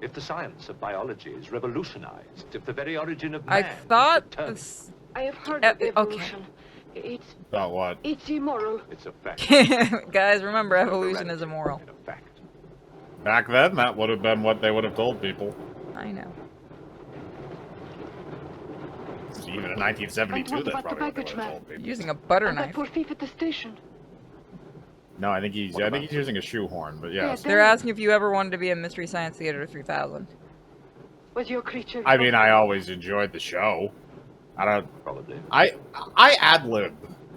if the science of biology is revolutionized, if the very origin of man I thought is determined, this... I have heard of Okay. evolution. It's About what? immoral. it's a fact. Guys, remember, evolution is immoral. In a fact. Back then, that would have been what they would have told people. I know. Even in 1972, And what that's about the probably what they baggage would have man? told people. Using a butter And that knife. poor thief at the station. No, I think he's using a shoehorn, but yes. Yeah, They're asking if you ever wanted to be in Mystery Science Theater 3000. Was your creature... I mean, I always enjoyed the show. I don't. Probably. I ad-lib.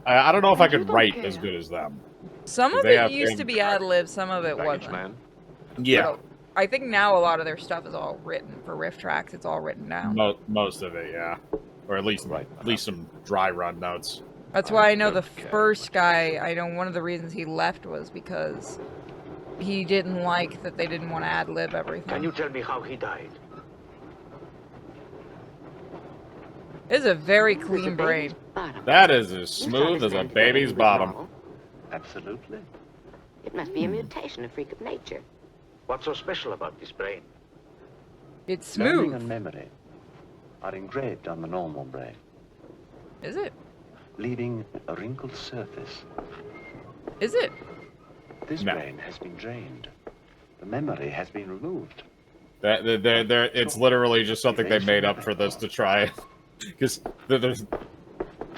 I don't know if I And you could don't write care. as good as them. Some of They it have used to damn be ad-lib, some of it Baggage wasn't. man. Yeah, I think now a lot of their stuff is all written. For riff tracks, it's all written down. most of it, yeah, or at least some dry run notes. That's why I know the don't care first much. guy, I know one of the reasons he left was because he didn't like that they didn't want to ad-lib everything. Can you tell me how he died? This is a very This is clean a baby's brain. bottom. That is as You smooth as a understand baby's that bottom. normal. Absolutely. It must be a mutation, a freak of nature. What's so special about this brain? It's Learning smooth. and memory are engraved on the normal brain, Is it? leaving a wrinkled surface. Is it? This No. brain has been drained. The memory has been removed. It's literally just something they made up for this to try, because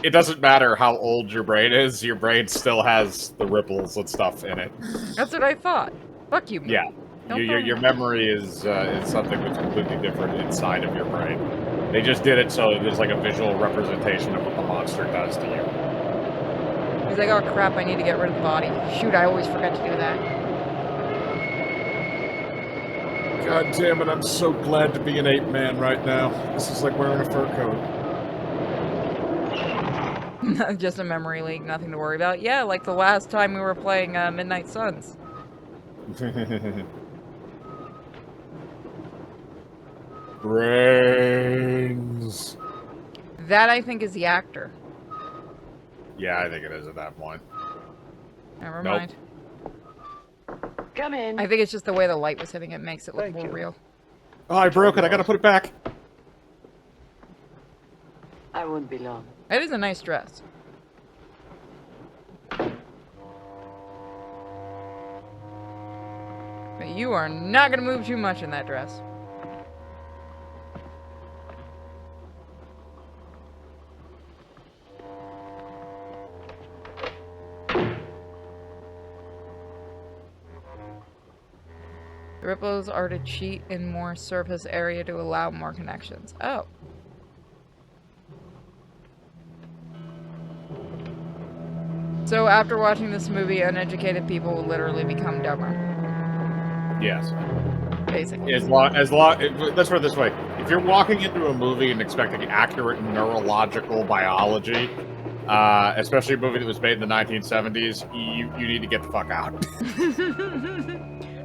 it doesn't matter how old your brain is, your brain still has the ripples and stuff in it. That's what I thought. Fuck you. Yeah, Don't your tell me. memory is something that's completely different inside of your brain. They just did it so there's like a visual representation of what the monster does to you. He's like, oh crap, I need to get rid of the body. Shoot, I always forget to do that. God damn it, I'm so glad to be an ape man right now. This is like wearing a fur coat. Just a memory leak, nothing to worry about. Yeah, like the last time we were playing Midnight Suns. Brains. That, I think, is the actor. Yeah, I think it is at that point. Never Nope. mind. Come in. I think it's just the way the light was hitting it makes it look Thank more you. real. Oh, I broke it. I gotta put it back. I won't be long. That is a nice dress. But you are not going to move too much in that dress. The ripples are to cheat in more surface area to allow more connections. Oh. So after watching this movie, uneducated people will literally become dumber. Yes. Basically. Let's put it this way. If you're walking into a movie and expecting accurate neurological biology, especially a movie that was made in the 1970s, you need to get the fuck out.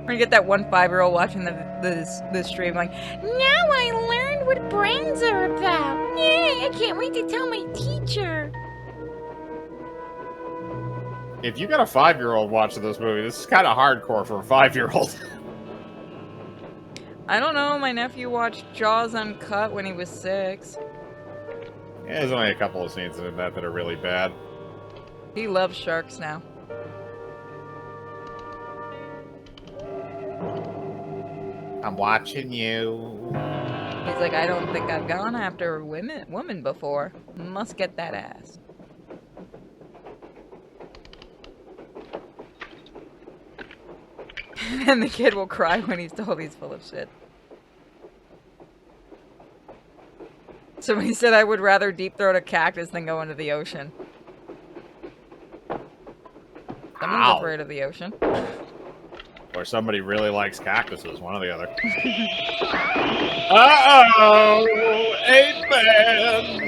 We're gonna get that one 5-year-old watching the stream like, now I learned what brains are about. Yay, I can't wait to tell my teacher. If you got a 5-year-old watching this movie, this is kind of hardcore for a 5-year-old. I don't know, my nephew watched Jaws Uncut when he was 6. Yeah, there's only a couple of scenes in that are really bad. He loves sharks now. I'm watching you. He's like, I don't think I've gone after a woman before. Must get that ass. And the kid will cry when he's told he's full of shit. Somebody said I would rather deep throat a cactus than go into the ocean. Someone's Ow. afraid of the ocean. Or somebody really likes cactuses, one or the other. Uh-oh! Ape-Man!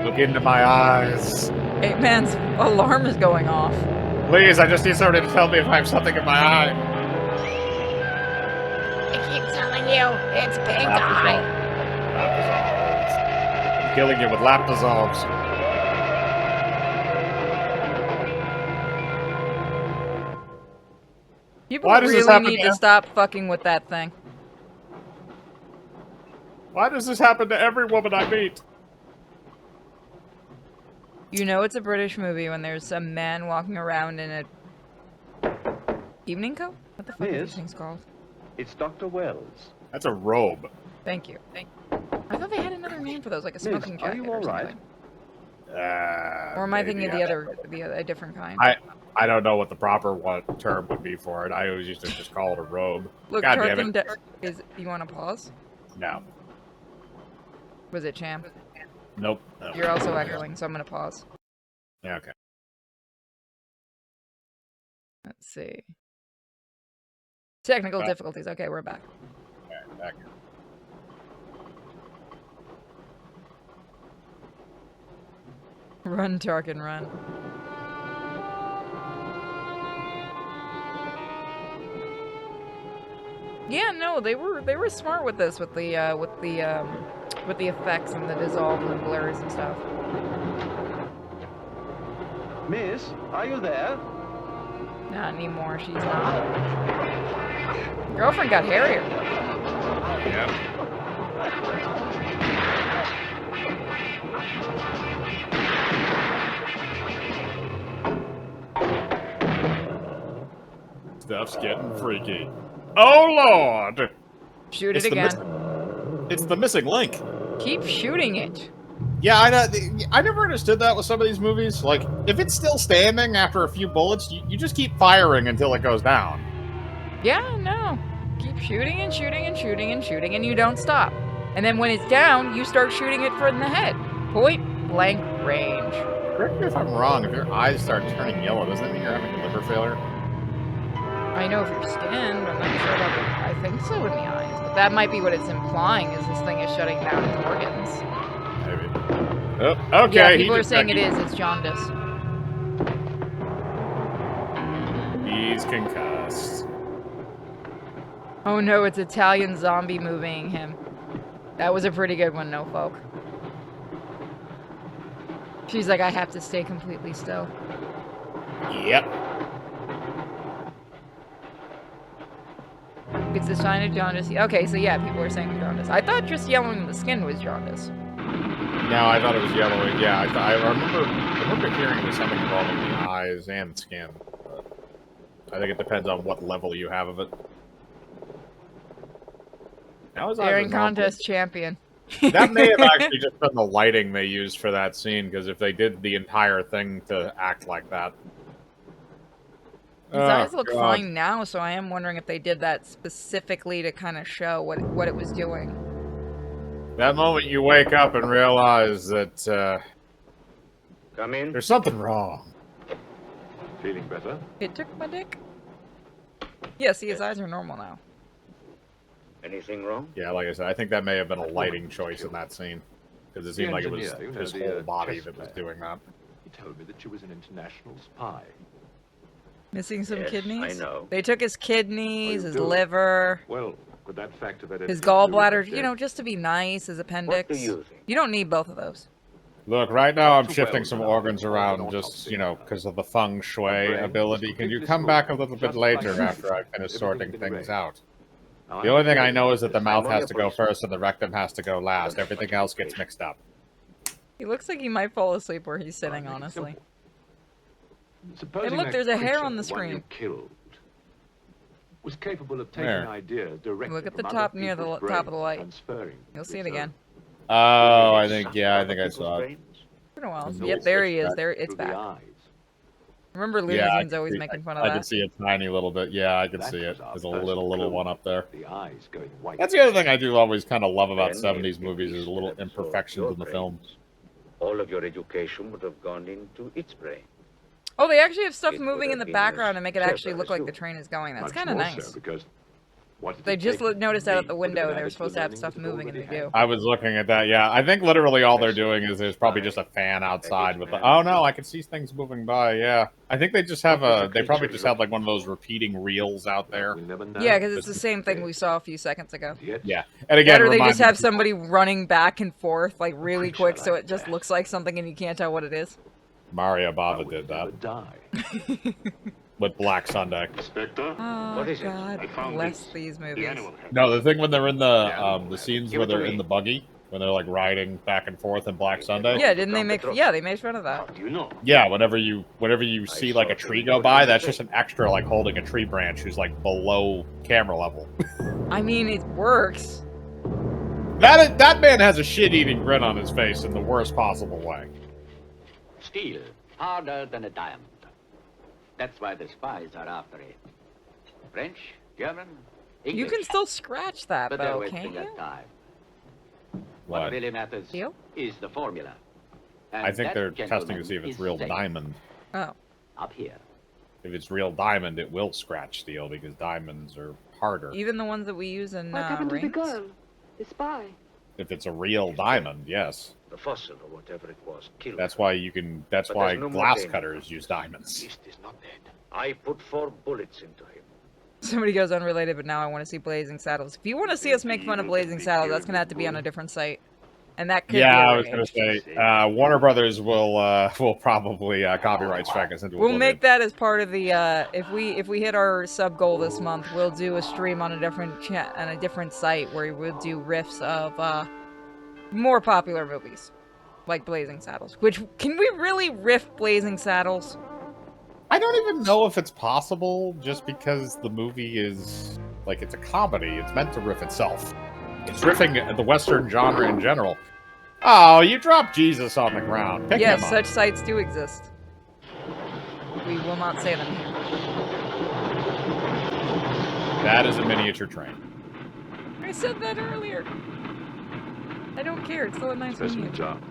Look into my eyes. Ape-Man's alarm is going off. Please, I just need somebody to tell me if I have something in my eye. I keep telling you, it's pink eye. Lap dissolves. I'm killing you with lap dissolves. People Why does this really happen need to to stop fucking with that thing. Why does this happen to every woman I meet? You know it's a British movie when there's a man walking around in a evening coat? What the fuck is Miss? this thing's called? It's Dr. Wells. That's a robe. Thank you. I thought they had another name for those, like a smoking Miss, jacket are you or all right? something. Or am I thinking of the other, a different kind? I don't know what the proper term would be for it. I always used to just call it a robe. Look, God damn it. You want to pause? No. Was it Cham? Nope. No. You're also echoing, so I'm gonna pause. Yeah, okay. Let's see. Technical difficulties. Okay, we're back. Okay, back here. Run, Tarkin, run. Yeah, no, they were smart with this, with the effects and the dissolves and blurs and stuff. Miss, are you there? Not anymore. She's not. Girlfriend got hairier. Yep. Stuff's getting freaky. Oh Lord! Shoot it again. It's the missing link. Keep shooting it. Yeah, I never understood that with some of these movies. Like, if it's still standing after a few bullets, you just keep firing until it goes down. Yeah, no. Keep shooting and shooting and shooting and shooting, and you don't stop. And then when it's down, you start shooting it in the head. Point blank range. Correct me if I'm wrong, if your eyes start turning yellow, doesn't that mean you're having liver failure? I know if your skin, but I'm not sure about it. I think so in the eyes. But that might be what it's implying, is this thing is shutting down its organs. Maybe. Oh, okay. Yeah, people are saying it is. It's jaundice. He's concussed. Oh no, it's Italian zombie moving him. That was a pretty good one, no folk. She's like, I have to stay completely still. Yep. It's a sign of jaundice. Okay, so yeah, people are saying jaundice. I thought just yellowing in the skin was jaundice. No, I thought it was yellowing. Yeah, I remember hearing it was something involving the eyes and skin. I think it depends on what level you have of it. Staring contest champion. That may have actually just been the lighting they used for that scene, because if they did the entire thing to act like that. His eyes look fine now, so I am wondering if they did that specifically to kind of show what it was doing. That moment you wake up and realize that, Come in. there's something wrong. Feeling better? It took my dick. Yeah, see, his eyes are normal now. Anything wrong? Yeah, like I said, I think that may have been a lighting choice in that scene. Because it seemed like it was engineer, you know, his the, whole body chess that was player. doing that. He told me that she was an international spy. Missing some Yes, kidneys? I know. They took his kidneys, Oh, his you do? liver, Well, could that fact have had his anything to do with gallbladder, the you know, death? just to be nice, his appendix. What do you think? You don't need both of those. Look, right now I'm Dr. shifting Wells some and I organs are around on just, autopsy you know, now. because of the feng shui brain ability. is Can you completely come back a smooth, little bit just later like after I finish everything sorting in the things brain. out? Now, The I'm only thing I very know is that the this mouth I'm has on to your go position. first and the rectum has to go last. Everything else gets mixed up. He looks like he might fall asleep where he's sitting, I'll make it honestly. simple. Supposing And look, that there's a hair creature, on the one screen. you killed, was capable of taking Where? ideas directly Look at the from top other near the people's top of the brains, light. transferring You'll see it its again. own. Oh, I It's think, sucked yeah, I other think I people's saw it. brains? It's been a while. It's Yep, a there he is. switch There, it's Through the back. eyes. Remember Looney Yeah, Tunes always making fun of I that? could see a tiny little bit. Yeah, I could That see it. was our There's a first little clue. one up there. The eyes going white. That's the other thing I do always kind of love about Then, 70s if movies it is the little absorbed imperfections your in the film. brains, all of your education would have gone into its brain. Oh, they actually have stuff It moving would in the have been background as to make it actually clever look as like you. the train is going. That's Much kind of more nice. So because what did They it just take noticed out me at the could have window they were added to supposed the to have learning stuff that it moving, and they already do. had? I was looking at that. Yeah, I think literally all they're doing is there's probably just a fan outside with the. Oh no, I can see things moving by. Yeah, I think they just have a. They probably just have like one of those repeating reels out there. We'll never know. Yeah, because it's the same thing we saw a few seconds ago. Yeah, and again, Or they just remind have me- somebody running back and forth like really creature quick, so like it just that. looks like something and you can't tell what it is. Mario I Bava would did never that die. with Black Sunday. Inspector? Oh, What is it? God I found bless this. these The movies. animal had No, the thing when they're in the scenes Give where it to they're in me. the buggy when they're like riding back and forth in Black Sunday. Yeah, didn't they make? Yeah, they made fun of How that. do you know? Yeah, whenever you see like a tree go by, that's just an extra like holding a tree branch who's like below camera level. I mean, it works. That man has a shit-eating grin on his face in the worst possible way. Steel, harder than a diamond. That's why the spies are after it. French, German, English. You can still scratch that but they're though, wasting can't their you? time. What? What really matters Steel? is the formula. And I think that, they're testing to gentlemen, see if it's is real safe. diamond. Oh, Up here. If it's real diamond, it will scratch steel because diamonds are harder. even the ones that we use in What happened to the rings. girl? The spy? If it's a real diamond, yes. The fossil or whatever it was killed. That's why you can. That's But why there's no more glass danger. cutters use diamonds. Beast is not dead. I put 4 bullets into him. Somebody goes unrelated, but now I want to see Blazing Saddles. If you want to see us make fun of Blazing Saddles, that's gonna have to be on a different site, and that could Yeah, be I was gonna arranged. say Warner Brothers will probably copyright strike us into We'll oblivion. make that as part of the if we hit our sub goal this month, we'll do a stream on a different on a different site where we'll do riffs of more popular movies like Blazing Saddles. Which can we really riff Blazing Saddles? I don't even know if it's possible, just because the movie is like it's a comedy. It's meant to riff itself. It's riffing the Western genre in general. Oh, you dropped Jesus on the ground. Pick Yes, him up. such sites do exist. We will not say them here. That is a miniature train. I said that earlier. I don't care. It's still a nice Specimen miniature. job.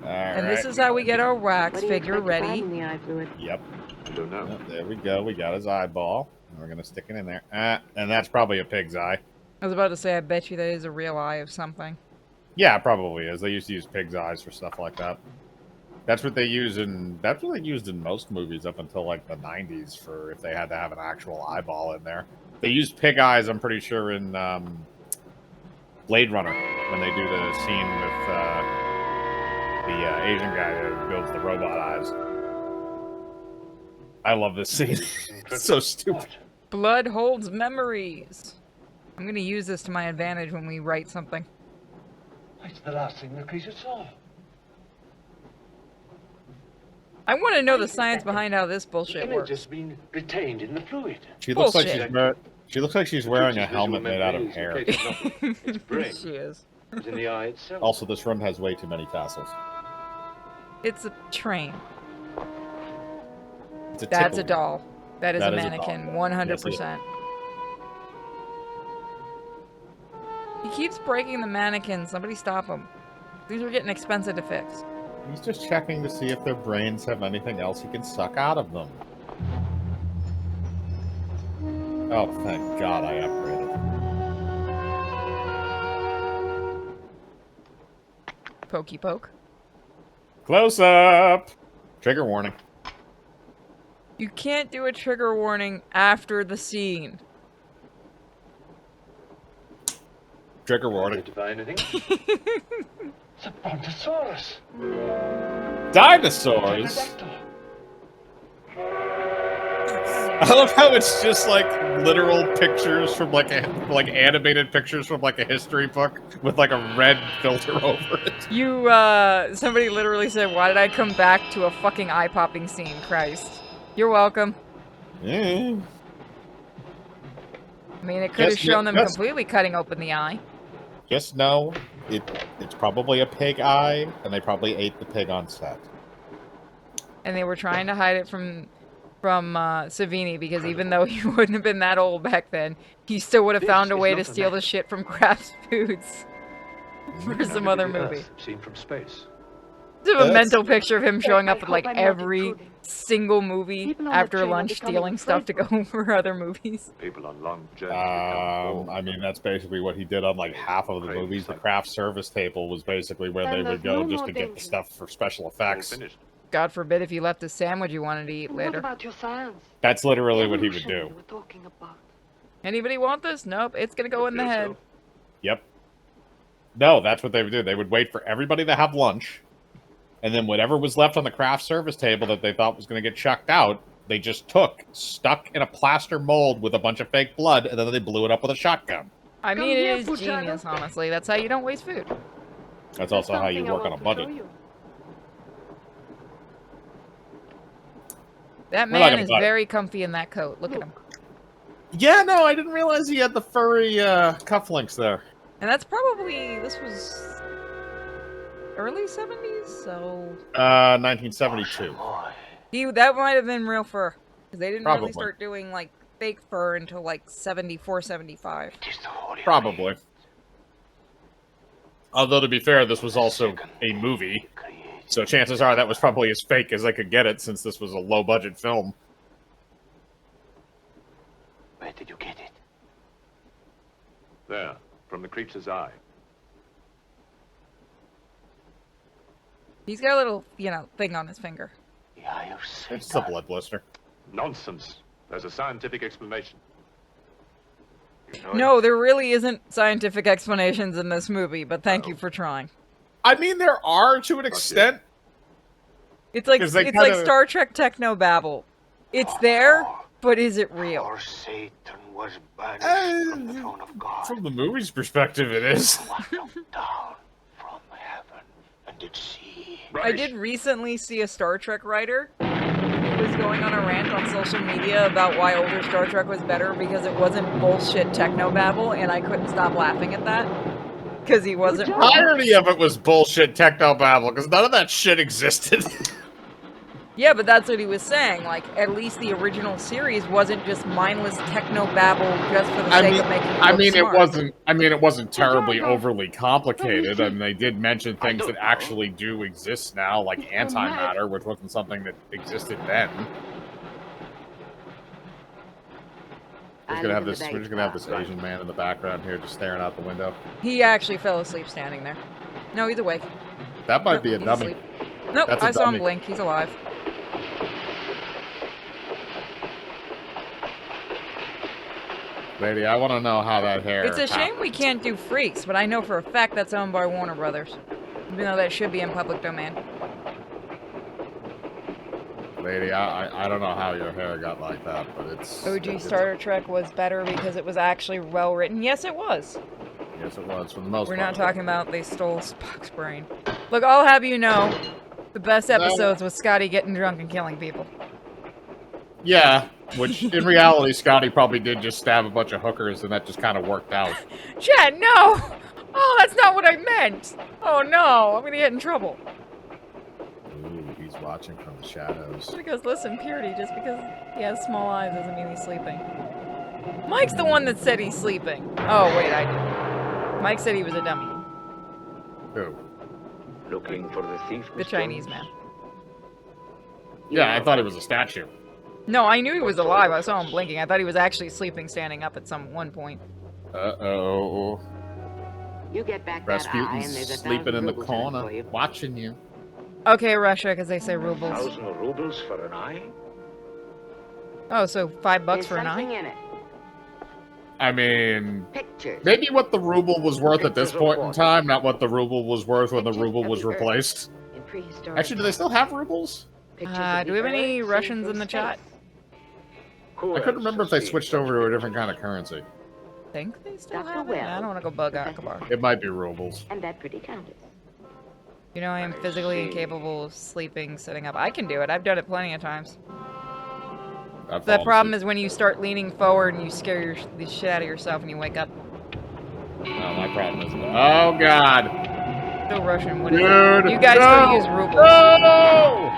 All And right. this is how we get our wax What do you figure expect to find ready. in the eye fluid? Yep. I don't know. Yep, there we go. We got his eyeball. We're gonna stick it in there. And that's probably a pig's eye. I was about to say, I bet you that is a real eye of something. Yeah, it probably is. They used to use pig's eyes for stuff like that. That's what they use in. That's what they used in most movies up until like the '90s for if they had to have an actual eyeball in there. They used pig eyes. I'm pretty sure in Blade Runner when they do the scene with the Asian guy that builds the robot eyes. I love this scene. It's so stupid. Blood holds memories. I'm gonna use this to my advantage when we write something. It's the last thing the creature saw. I want to know the science behind how this bullshit image works. has been retained in the fluid. She looks like Bullshit. she looks like she's wearing a Creature's helmet visual made out of memory is hair. located not in its brain, She is. but in the eye itself. Also, this run has way too many tassels. It's a train. It's a That's a tickle. doll. That is That a is a mannequin. doll. 100%. He keeps breaking the mannequin. Somebody stop him. These are getting expensive to fix. He's just checking to see if their brains have anything else he can suck out of them. Oh, thank God I upgraded. Pokey poke. Close up! Trigger warning. You can't do a trigger warning after the scene. Trigger warning. Identify anything? It's a brontosaurus. Dinosaurs! Pterodactyl. I love how it's just like literal pictures from like animated pictures from like a history book with like a red filter over it. You, somebody literally said, why did I come back to a fucking eye-popping scene? Christ. You're welcome. Yeah. I mean, it could have Yes, shown them yes. completely cutting open the eye. Just know it's probably a pig eye, and they probably ate the pig on set. and they were trying to hide it from Savini, because even though he wouldn't have been that old back then, he still would have found a way to steal the shit from Kraft Foods for some other movie. Seen from space. I have a mental picture of him showing up in like every single movie after lunch, stealing stuff to go for other movies. People on long journeys. I mean, that's basically what he did on like half of the movies. The craft service table was basically where they would go just to get the stuff for special effects. God forbid if you left a sandwich you wanted to eat later. What about your science? That's literally what he would do. You were talking about. Anybody want this? Nope, it's gonna go in the head. Yep. No, that's what they would do. They would wait for everybody to have lunch. And then whatever was left on the craft service table that they thought was going to get chucked out, they just stuck in a plaster mold with a bunch of fake blood, and then they blew it up with a shotgun. I mean, it is genius, honestly. That's how you don't waste food. That's also how you work on a budget. That man is very comfy in that coat. Look at him. Yeah, no, I didn't realize he had the furry cufflinks there. And that's probably, this was early 70s, so... 1972. That might have been real fur. Because they didn't really start doing, like, fake fur until, like, 74, 75. Probably. Although, to be fair, this was also a movie. So chances are that was probably as fake as I could get it, since this was a low-budget film. Where did you get it? There, from the creature's eye. He's got a little, thing on his finger. It's a blood blister. Nonsense. There's a scientific explanation. No, there really isn't scientific explanations in this movie, but thank you for trying. I mean, there are to an extent. It's like Star Trek techno babble. It's there, but is it real? Satan was banished from the throne of God. From the movie's perspective, it is. Down from heaven and did see. I did recently see a Star Trek writer who was going on a rant on social media about why older Star Trek was better because it wasn't bullshit techno babble, and I couldn't stop laughing at that. Because he wasn't wrong. The irony of it was bullshit technobabble, because none of that shit existed. Yeah, but that's what he was saying. Like, at least the original series wasn't just mindless technobabble just for the sake of making it look smart. it wasn't terribly overly complicated, and they did mention things that actually do exist now, like antimatter, which wasn't something that existed then. We're just gonna have this Asian man in the background here, just staring out the window. He actually fell asleep standing there. No, he's awake. That might be a dummy. Asleep. Nope, I saw him blink. He's alive. Lady, I want to know how that hair. It's a shame we can't do Freaks, but I know for a fact that's owned by Warner Brothers. Even though that should be in public domain. Lady, I don't know how your hair got like that, but it's... OG Star Trek was better because it was actually well written. Yes, it was. Yes, it was, for the most part. We're not talking about they stole Spock's brain. Look, I'll have you know, the best episodes was Scotty getting drunk and killing people. Yeah, which in reality, Scotty probably did just stab a bunch of hookers, and that just kind of worked out. Chad, no! Oh, that's not what I meant! Oh no, I'm gonna get in trouble. Ooh, he's watching from the shadows. Because listen, Purity, just because he has small eyes doesn't mean he's sleeping. Mike's the one that said he's sleeping. Oh, wait, I did. Mike said he was a dummy. Who? Looking for the thief. The Chinese man. Yeah, I thought he was a statue. No, I knew he was alive. I saw him blinking. I thought he was actually sleeping, standing up at one point. Uh-oh. You get back Rasputin's sleeping in the corner, watching you. Okay, Russia, because they say rubles. 1,000 rubles for an eye? Oh, so $5 for an eye? In it. I mean, Pictures. maybe what the ruble was worth at this point in time, not what the ruble was worth when the ruble was replaced. Actually, do they still have rubles? Do we have any Russians in the chat? I couldn't remember if they switched over to a different kind of currency. I think they still have it. I don't want to go bug Akbar. It might be rubles. And that pretty countess. You know, I am physically incapable of sleeping, sitting up. I can do it. I've done it plenty of times. The problem is when you start leaning forward and you scare the shit out of yourself and you wake up. No, my problem is... Oh, God. Still Russian. What Dude, is it? You guys still use rubles. No!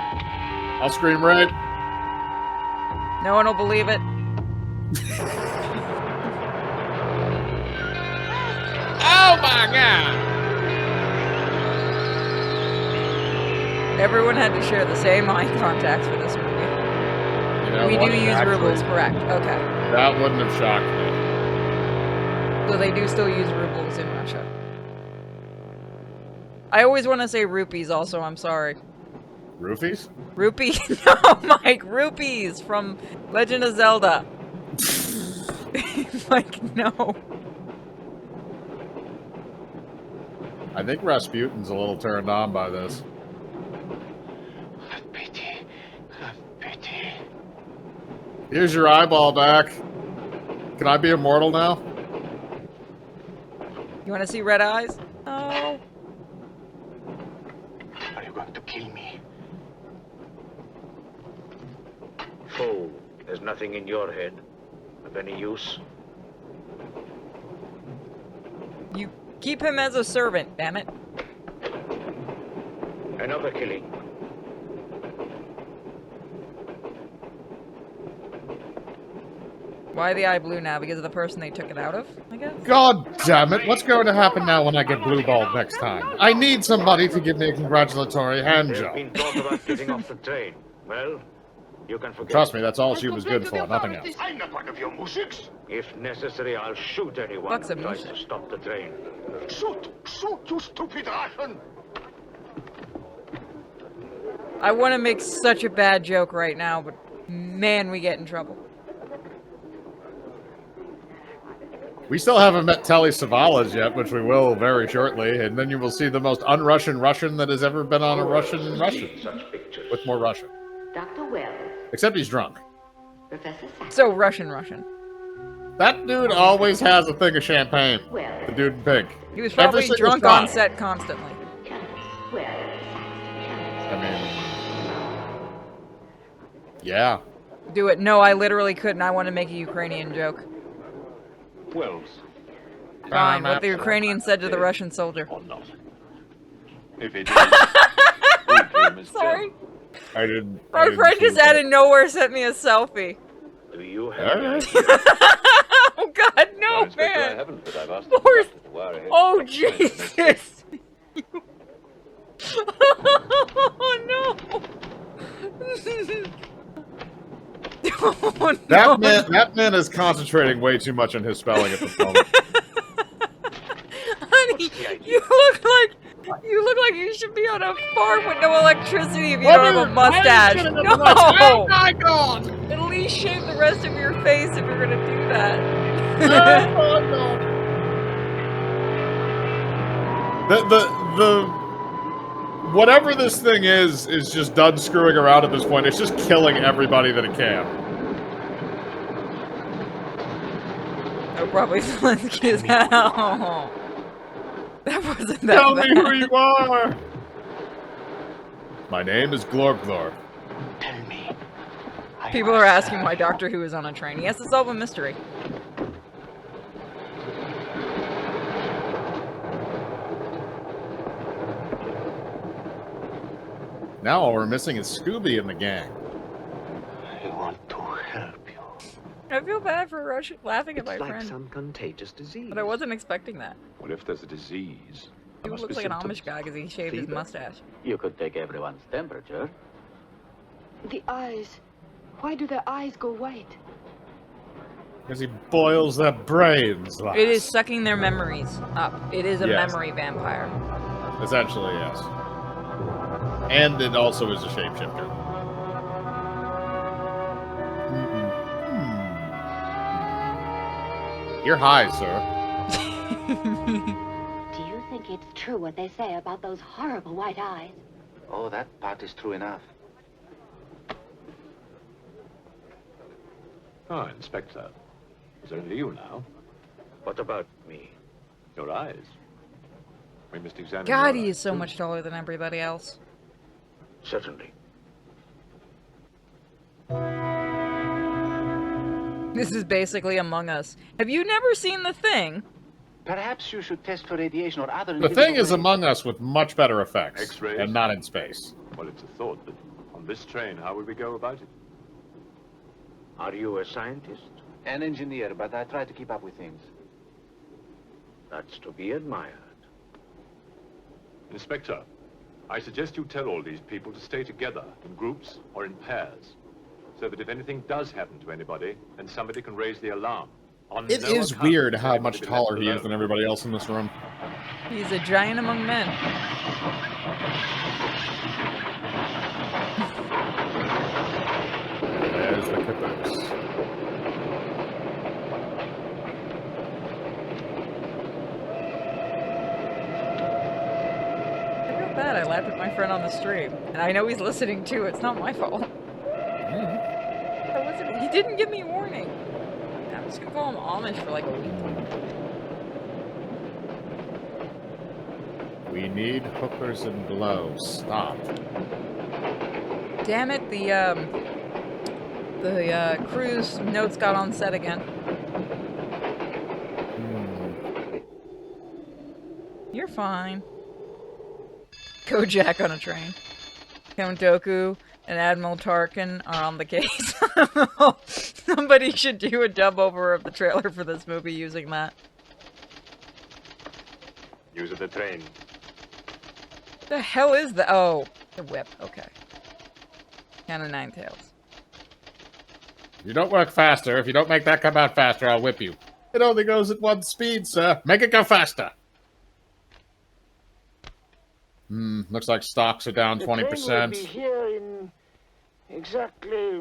I'll scream rape. No one will believe it. Oh my god! Everyone had to share the same eye contact for this movie. You know We what? do use Actually, rubles, correct. Okay. That wouldn't have shocked me. So they do still use rubles in Russia. I always want to say rupees also, I'm sorry. Roofies? Rupee? No, Mike, rupees from Legend of Zelda. Like, no. I think Rasputin's a little turned on by this. Have pity. Have pity. Here's your eyeball back. Can I be immortal now? You want to see red eyes? Oh. Are you going to kill me? Fool, there's nothing in your head of any use. You keep him as a servant, damn it. Another killing. Why the eye blue now? Because of the person they took it out of, I guess? God damn it, what's going to happen now when I get blue balled next time? I need somebody to give me a congratulatory hand There's job. been talk about getting off the train. Well, you can forget. Trust me, that's all she was good for, nothing else. I'm not one of your musics. If necessary, I'll shoot anyone Fuck's who a tries music. to stop the train. Shoot! Shoot, you stupid Russian! I want to make such a bad joke right now, but man, we get in trouble. We still haven't met Telly Savalas yet, which we will very shortly, and then you will see the most un-Russian Russian that has ever been on a Russian with more Russian. Dr. Wells. Except he's drunk. Professor Sack. So Russian. That dude always has a thing of champagne. The dude in pink. He was Every probably single drunk time. on set constantly. I mean, yeah. Do it. No, I literally couldn't. I want to make a Ukrainian joke. Wells. Fine, what the Ukrainian said to the Russian soldier. Or not. If it is, Sorry. I didn't. My friend just out of nowhere sent me a selfie. Do you have Oh God, no, Inspector, I man. haven't, but I've asked Of course. the wire ahead. Oh Jesus. Oh no. Oh, no. That man is concentrating way too much on his spelling at the moment. Honey, you look like you should be on a farm with no electricity if you don't have a mustache. No. Oh my God. At least shave the rest of your face if you're gonna do that. Oh, no. The whatever this thing is just done screwing around at this point. It's just killing everybody that it can. Oh, probably Zelensky is hell. That wasn't that Tell bad. me who you are. My name is Glorglor. Tell me. People are asking why Doctor Who is on a train. He has to solve a mystery. Now all we're missing is Scooby and the gang. I want to help you. I feel bad for Russian laughing at It's my like friend, some contagious disease. but I wasn't expecting that. Well, if there's a disease, He looks like an Amish guy because he shaved his mustache. You could take everyone's temperature. The eyes. Why do their eyes go white? Because he boils their brains. Lass. It is sucking their memories up. It is a Yes. memory vampire. Essentially, yes. And it also is a shapeshifter. You're high, sir. Do you think it's true what they say about those horrible white eyes? Oh, that part is true enough. Ah, Inspector. It's only you now. What about me? Your eyes. We must examine God, your he is eyes, so too. much taller than everybody else. Certainly. This is basically Among Us. Have you never seen The Thing? Perhaps you should test for radiation or other. The thing is Among Us with much better effects. X-rays? And not in space. Well, it's a thought, but on On this train, how would we go about it? Are you a scientist? An engineer, but I try to keep up with things. That's to be admired. Inspector, I suggest you tell all these people to stay together in groups or in pairs, so that if anything does happen to anybody, then somebody can raise the alarm. It is weird how much taller he is than everybody else in this room. He's a giant among men. There's the caboose. I feel bad I laughed at my friend on the stream. And I know he's listening too, it's not my fault. He didn't give me a warning. I'm just gonna call him Amish for like a week. We need hookers and blow. Stop. Damn it, the cruise notes got on set again. You're fine. Kojak on a train. Count Dooku and Admiral Tarkin are on the case. Somebody should do a dub over of the trailer for this movie using that. Use of the train. The hell is the— oh, the whip, okay. Count of Nine Tails. You don't work faster. If you don't make that come out faster, I'll whip you. It only goes at one speed, sir. Make it go faster. Looks like stocks are down 20%. The train will be here in exactly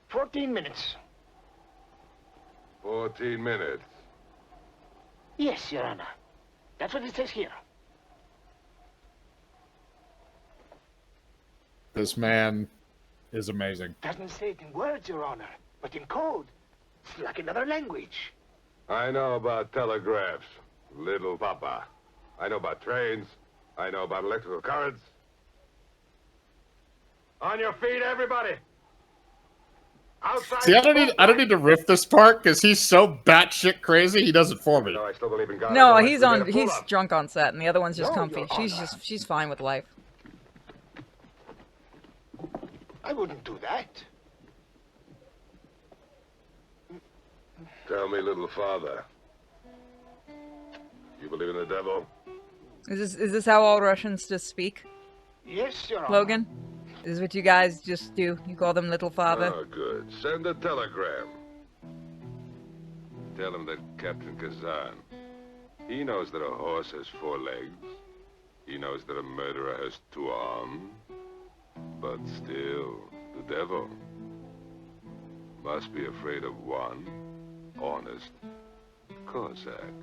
14 minutes. 14 minutes. Yes, Your Honor. That's what it says here. This man is amazing. Doesn't say it in words, Your Honor, but in code. It's like another language. I know about telegraphs, little papa. I know about trains. I know about electrical currents. On your feet, everybody! Outside. See, I don't need to riff this part because he's so batshit crazy. He does it for me. No, I still believe in God. No, he's drunk on set, and the other one's just comfy. She's fine with life. I wouldn't do that. Tell me, little father. You believe in the devil? Is this how all Russians just speak? Yes, Your Honor. Logan? Is this what you guys just do? You call them little father? Oh, good. Send a telegram. Tell him that Captain Kazan, he knows that a horse has 4 legs. He knows that a murderer has 2 arms. But still, the devil must be afraid of one honest Cossack.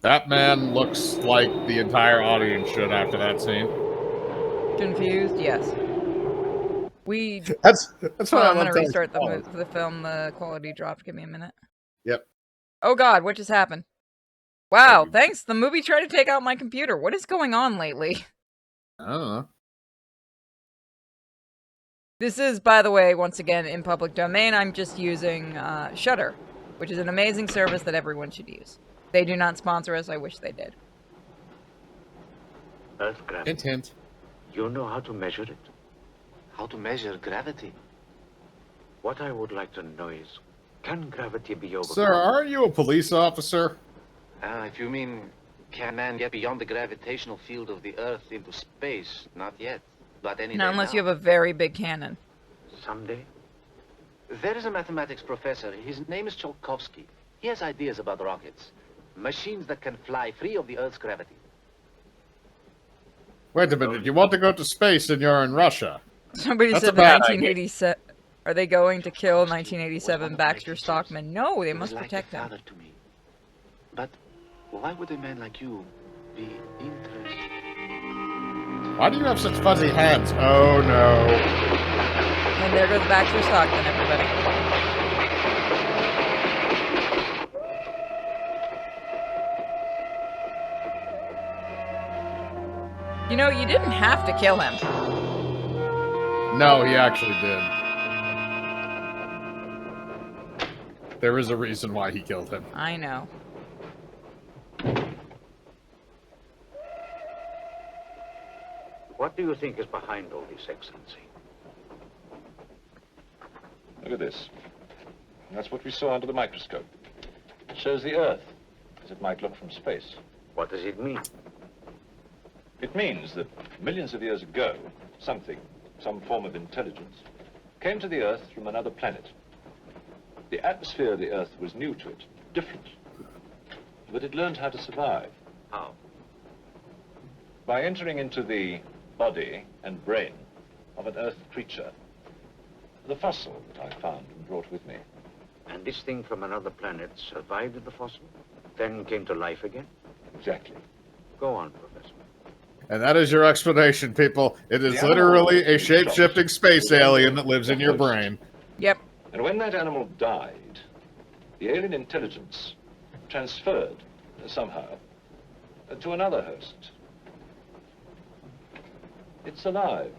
That man looks like the entire audience should after that scene. Confused? Yes. That's Hold what on, I'm I'm gonna restart the film. The quality dropped. Give me a minute. Yep. Oh God, what just happened? Wow, thanks. The movie tried to take out my computer. What is going on lately? I don't know. This is, by the way, once again, in public domain. I'm just using Shudder, which is an amazing service that everyone should use. They do not sponsor us. I wish they did. Earth gravity. Hint, hint. You know how to measure it? How to measure gravity? What I would like to know is, can gravity be overcome? Sir, aren't you a police officer? If you mean, can man get beyond the gravitational field of the Earth into space? Not yet. But any day Not unless now. you have a very big cannon. Someday? There is a mathematics professor. His name is Tsiolkovsky. He has ideas about rockets. Machines that can fly free of the Earth's gravity. Wait a minute. You want to go to space and you're in Russia? Somebody That's said a the bad 1987. Are they going to kill 1987 Baxter Stockman? No, they must He was protect like a him. father to me. But why would a man like you be interested? Why do you have such fuzzy hands? Oh no. And there goes Baxter Stockman, everybody. You know, you didn't have to kill him. No, he actually did. There is a reason why he killed him. I know. do you think is behind all this, Excellency? Look at this. That's what we saw under the microscope. It shows the Earth, as it might look from space. What does it mean? It means that millions of years ago, something, some form of intelligence, came to the Earth from another planet. The atmosphere of the Earth was new to it, different. But it learned how to survive. How? By entering into the body and brain of an Earth creature. The fossil that I found and brought with me. And this thing from another planet survived in the fossil, then came to life again? Exactly. Go on, Professor. And that is your explanation, people. It is literally a shape-shifting space alien that lives in your brain. Yep. And when that animal died, the alien intelligence transferred somehow to another host. It's alive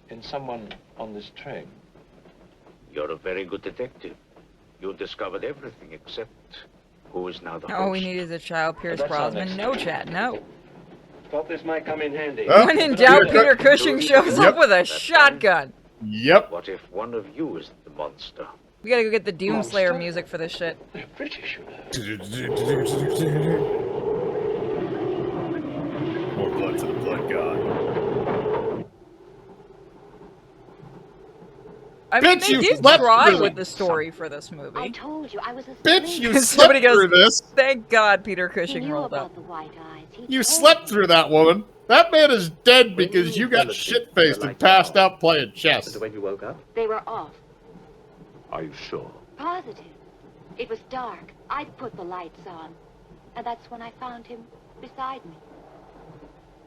in someone on this train. You're a very good detective. You discovered everything except who is now the host. All we need is a child Pierce Brosnan. No, Chad, no. Thought this might come in handy. When in doubt, Peter Cushing shows up with a shotgun. Yep. What if one of you is the monster? We gotta go get the Doomslayer music for this shit. They're British, you know. More blood to the blood god. I mean, Bitch, they you did slept try through with it. the story for this movie. I told you I was asleep. Bitch, you slept Somebody goes, through this. thank God Peter He Cushing knew rolled about up. the white eyes. He You told slept me. through that, woman. That man is dead because you got shit-faced and passed out playing chess. When you woke up? They were off. Are you sure? Positive. It was dark. I'd put the lights on. And that's when I found him beside me.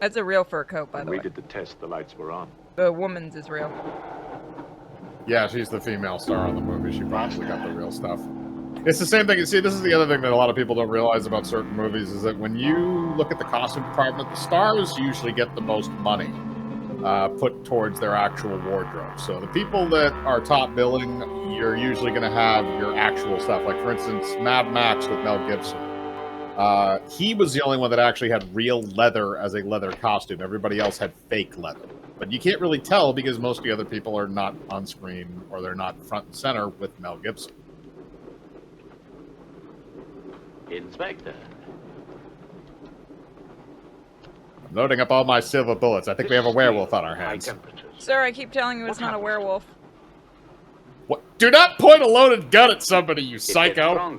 That's a real fur coat, by When the we way. did the test, the lights were on. The woman's is real. Yeah, she's the female star on the movie. She probably got the real stuff. It's the same thing. See, this is the other thing that a lot of people don't realize about certain movies is that when you look at the costume department, the stars usually get the most money put towards their actual wardrobe. So the people that are top billing, you're usually going to have your actual stuff. Like, for instance, Mad Max with Mel Gibson. He was the only one that actually had real leather as a leather costume. Everybody else had fake leather. But you can't really tell because most of the other people are not on screen or they're not front and center with Mel Gibson. Inspector. I'm loading up all my silver bullets. I think we have a werewolf on our hands. Sir, I keep telling you it's not a werewolf. What? Do not point a loaded gun at somebody, you psycho!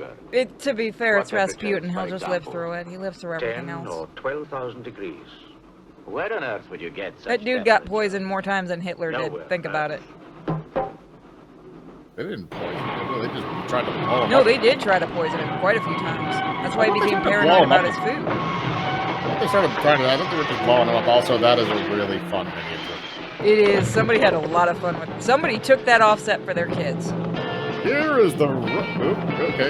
To be fair, it's What temperature, Rasputin. He'll for just live example? through it. He lives through everything 10 else. or 12,000 degrees. Where on earth would you get such That dude got poisoned more times than Hitler Nowhere, did. Think about it. They didn't poison him. They just tried to blow him No, up. they did try to poison him quite a few times. That's why he became Blow paranoid him about up. his food. I think they started trying to. I think they were just blowing him up. Also, that is a really fun miniature. It is. Somebody had a lot of fun with it. Somebody took that offset for their kids. Here is the. Okay.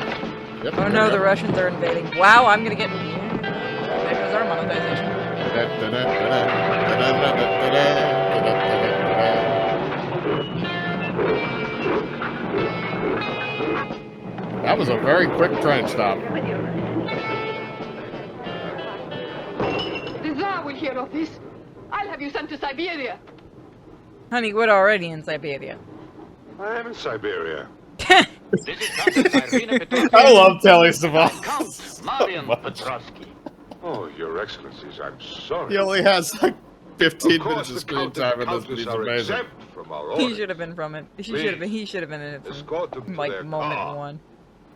Yep, Oh no, the Russians are invading. Wow, I'm gonna get. There goes our monetization. That was a very quick train stop. The Tsar will hear of this. I'll have you sent to Siberia. Honey, we're already in Siberia. I am in Siberia. I love Telly Savalas. Marian Petrovsky. Oh, Your Excellencies, I'm sorry. He only has like 15 Of course, minutes of the screen Count and time in this, Countess but he's are amazing. exempt from our He orders. should have been from it. He should have been in it Escort them from to like their moment car. one.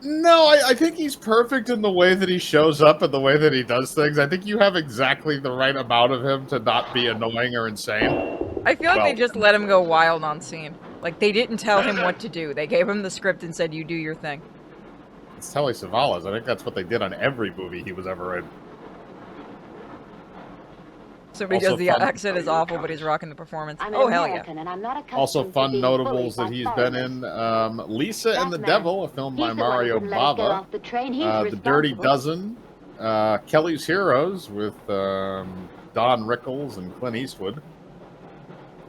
No, I think he's perfect in the way that he shows up and the way that he does things. I think you have exactly the right amount of him to not be annoying or insane. I feel like Well- they just let him go wild on scene. Like, they didn't tell him what to do. They gave him the script and said, you do your thing. It's Telly Savalas. I think that's what they did on every movie he was ever in. So because Also the fun- accent is awful, but he's rocking the performance. I'm Oh, an hell yeah. American, and I'm not accustomed Also to fun being notables bullied that by he's been foreigners. in. Lisa and the That man, Devil, a film by he's the one who Mario wouldn't let us get Bava. off the train. He's The Dirty responsible. Dozen. Kelly's Heroes with Don Rickles and Clint Eastwood.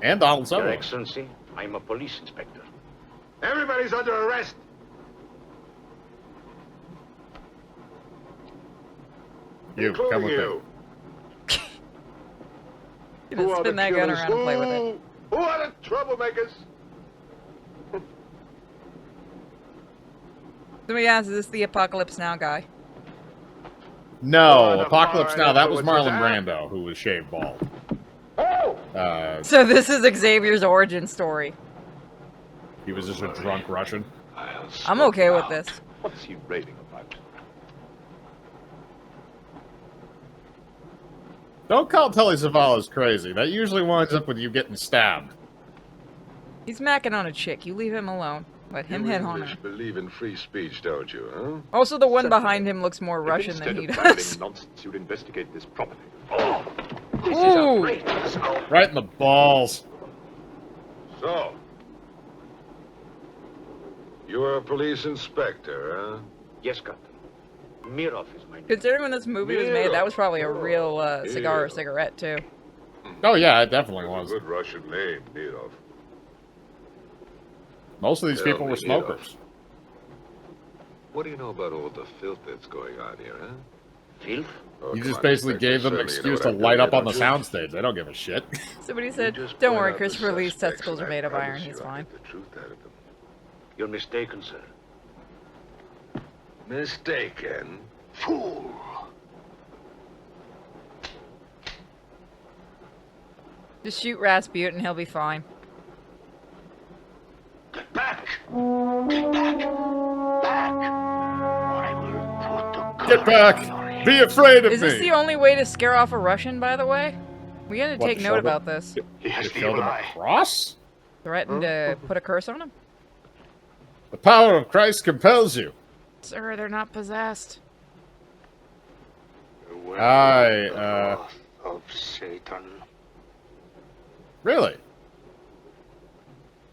And Donald Your Sutherland. Excellency, I'm a police inspector. Everybody's under arrest. You, come including with you. me. Gonna spin that gun around and play with it. Who are the troublemakers? Somebody asks, is this the Apocalypse Now guy? No, Apocalypse Now. That was Marlon Brando, who was shaved bald. So this is Xavier's origin story. He was just a drunk Russian. I'm okay with this. What's he raving about? Don't call Telly Savalas crazy. That usually winds up with you getting stabbed. He's macking on a chick. You leave him alone. Let him hit on her. Believe in free speech, don't you, huh? Also, the one behind him looks more Russian than he does. Nonsense, you'd investigate this properly. Ooh! Right in the balls. So, you're a police inspector, huh? Yes, Captain. Mirov is my name. Considering when this movie was made, that was probably a real cigar or cigarette, too. Oh, yeah, it definitely was. A good Russian name, Nirov. Most of these people were Nirov. smokers. What do you know about all the filth that's going on here, huh? Filth? Oh, You come just on, basically Inspector, gave them an certainly you know excuse what to I'm light doing up on the here, don't soundstage. They don't give a shit. Somebody said, Just don't point worry, out the Christopher Lee's suspects, testicles are and I made of promise iron. you He's I'll fine. get the truth out of them. You're mistaken, sir. Mistaken? Fool! Just shoot Rasputin, he'll be fine. Get back! Get back! Back! Or I will put the gun Get back! Be afraid of Is this me! the only way to scare off a Russian, by the way? We gotta What, take to note shove about it? this. He has You the killed evil him eye. across? Threaten to put a curse on him? The power of Christ compels you. Sir, they're not possessed. Of Satan. Really?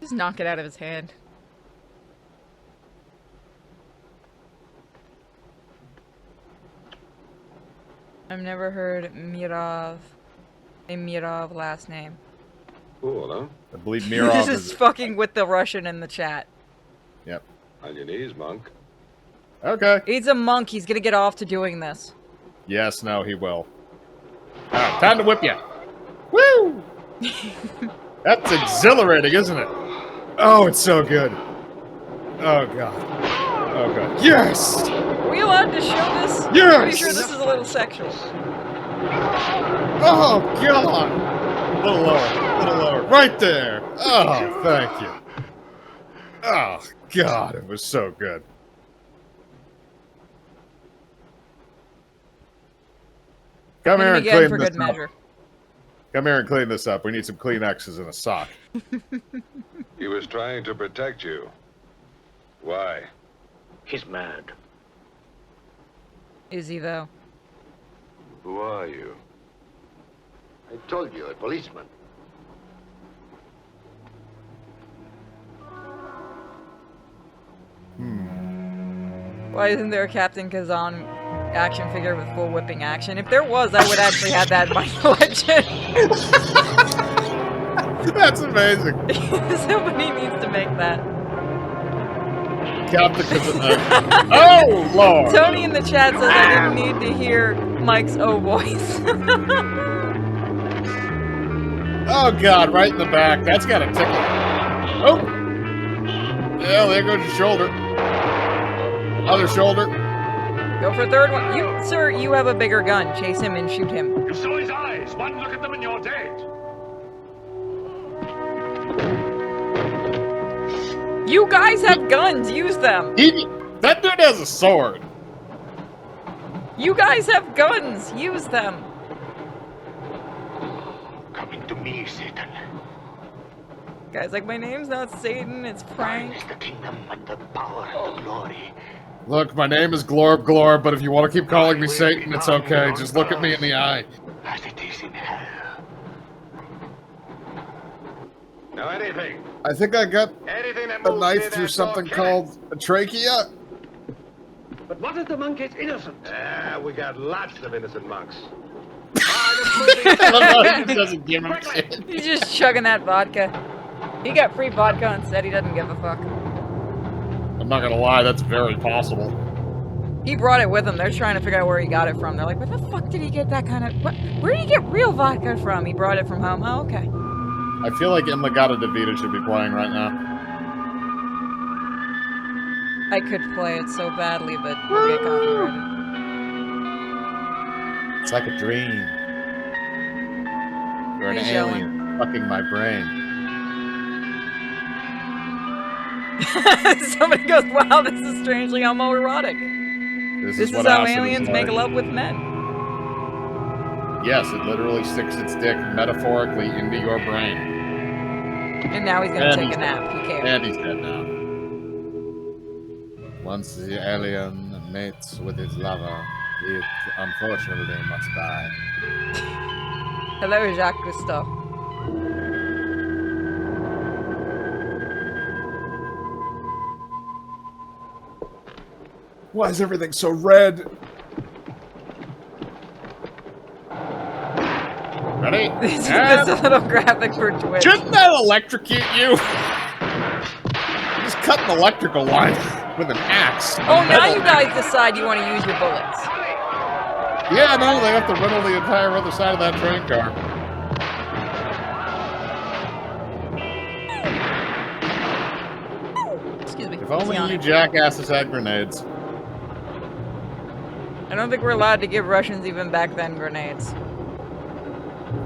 Just knock it out of his hand. I've never heard Mirov, a Mirov last name. Cool, huh? I believe Mirov This is is... fucking with the Russian in the chat. Yep. On your knees, monk. Okay. He's a monk. He's gonna get off to doing this. Yes, no, he will. Alright, time to whip you. Woo! That's exhilarating, isn't it? Oh, it's so good. Oh, God. Oh, God. Yes! Are we allowed to show this? Yes! I'm pretty sure this is a little sexual. Oh, God! A little lower. A little lower. Right there! Oh, thank you. Oh, God, it was so good. Come here and again clean for this good up. measure. Come here and clean this up. We need some Kleenexes and a sock. He was trying to protect you. Why? He's mad. Is he, though? Who are you? I told you, a policeman. Why isn't there a Captain Kazan action figure with full whipping action? If there was, I would actually have that in my collection. That's amazing. Somebody needs to make that. Captain Kazan. Oh, Lord. Tony in the chat says I didn't need to hear Mike's oh voice. Oh, God, right in the back. That's got a tickle. Oh. Yeah, there goes your shoulder. Other shoulder. Go for a third one. You, sir, you have a bigger gun. Chase him and shoot him. You saw his eyes. One look at them and you're dead. You guys have guns. Use them. That dude has a sword. You guys have guns. Use them. Coming to me, Satan. Guys, like, my name's not Satan. It's Frank. Thine is the kingdom and the power and the glory. Look, my name is Glorb, but if you want to keep calling me Satan, it's okay. Just look at me in the eye. As it is in hell. Now anything. I think I got Anything that a moves knife near through that something door, kill it. called a trachea. But what if the monk is innocent? Ah, we got lots of innocent monks. I don't know, he just doesn't give him shit. He's just chugging that vodka. He got free vodka and said he doesn't give a fuck. I'm not gonna lie, that's very possible. He brought it with him. They're trying to figure out where he got it from. They're like, where the fuck did he get that kind of... Where did he get real vodka from? He brought it from home. Oh, okay. I feel like Inlegata Davida should be playing right now. I could play it so badly, but we'll get copyrighted. It's like a dream. You're an He's alien fucking my brain. Somebody goes, wow, this is strangely homoerotic. This is what how acid is aliens like. make love with men. Yes, it literally sticks its dick metaphorically into your brain. And now he's gonna take a nap. Who cares? And he's dead now. Once the alien mates with his lover, it unfortunately must die. Hello, Jacques Cousteau. Why is everything so red? Ready? This is a little graphic for Twitch. Shouldn't that electrocute you? Just cut an electrical line with an axe. Oh, now you guys decide you want to use your bullets. Yeah, no, they have to riddle the entire other side of that train car. Excuse me. If only you jackasses had grenades. I don't think we're allowed to give Russians even back then grenades.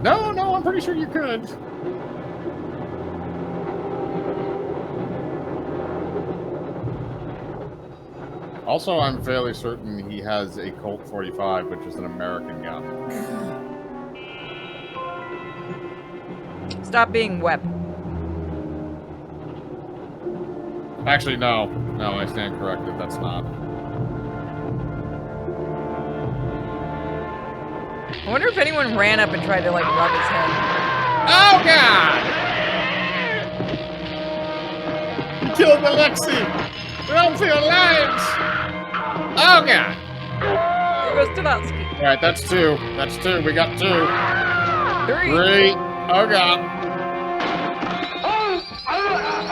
No, I'm pretty sure you could. Also, I'm fairly certain he has a Colt 45, which is an American gun. Stop being web. Actually, no. No, I stand corrected. That's not. I wonder if anyone ran up and tried to, like, rub his head. Oh, God! You killed Alexei! Run for your lives! Oh, God! There goes Tavatsky. Alright, that's two. That's two. We got two. Three. Oh, God.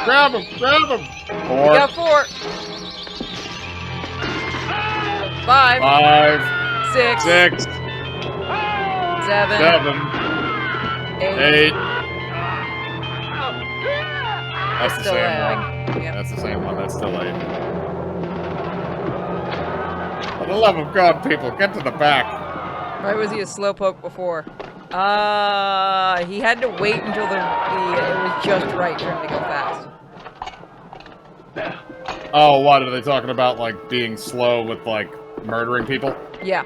Grab him! Grab him! Four. We got 4. 5. 6. 6. 7. 8. That's the Still same eight. one. Yep. That's the same one. That's still 8. For the love of God, people, get to the back. Why was he a slowpoke before? He had to wait until it was just right for him to go fast. Oh, what? Are they talking about, like, being slow with, like, murdering people? Yeah.